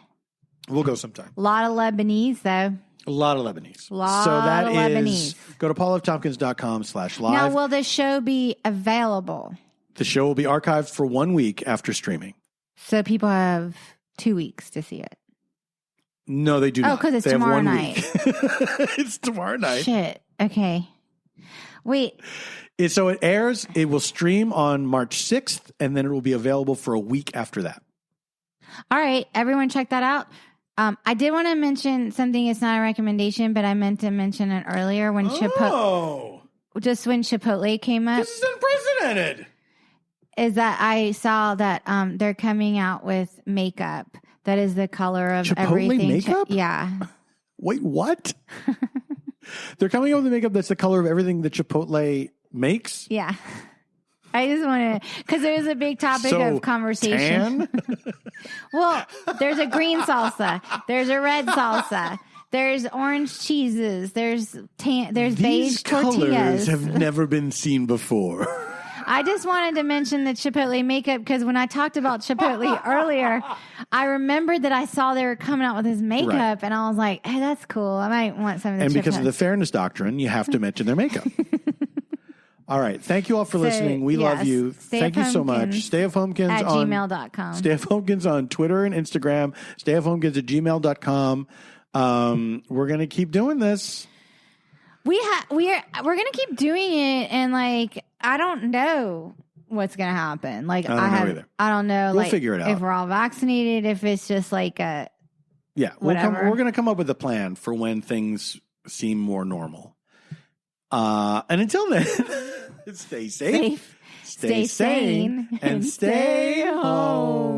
We'll go sometime. A lot of Lebanese, though. A lot of Lebanese. So that is Lebanese. Go to paulftompkins.com/live. Now, will the show be available? The show will be archived for 1 week after streaming. So people have 2 weeks to see it. No, they do not. Oh, because it's they tomorrow have 1 night. week. It's tomorrow night. Shit. Okay. Wait. So it airs. It will stream on March 6th, and then it will be available for a week after that. All right. Everyone check that out. I did want to mention something. It's not a recommendation, but I meant to mention it earlier when Chipotle came up. This is unprecedented. Is that I saw that they're coming out with makeup that is the color of Chipotle everything. makeup? Yeah. Wait, what? They're coming out with makeup that's the color of everything that Chipotle makes? Yeah. I just want to, because there's a big topic of conversation. Well, there's a green salsa. There's a red salsa. There's orange cheeses. There's beige tortillas. These colors have never been seen before. I just wanted to mention the Chipotle makeup because when I talked about Chipotle earlier, I remembered that I saw they were coming out with his makeup, and I was like, "Hey, that's cool. I might want some of the." And Chipotle. because of the fairness doctrine, you have to mention their makeup. All right. Thank you all for listening. We love you. Thank you so much. Stayfhomekins at gmail.com. Stayfhomekins on Twitter and Instagram. Stayfhomekins at gmail.com. We're going to keep doing this. We're going to keep doing it. And like, I don't know what's going to happen. Like, I don't know. We'll like, figure it out. If we're all vaccinated, if it's just like we're going to come up with a plan for when things seem more normal. And until then, stay safe, stay sane, and stay home.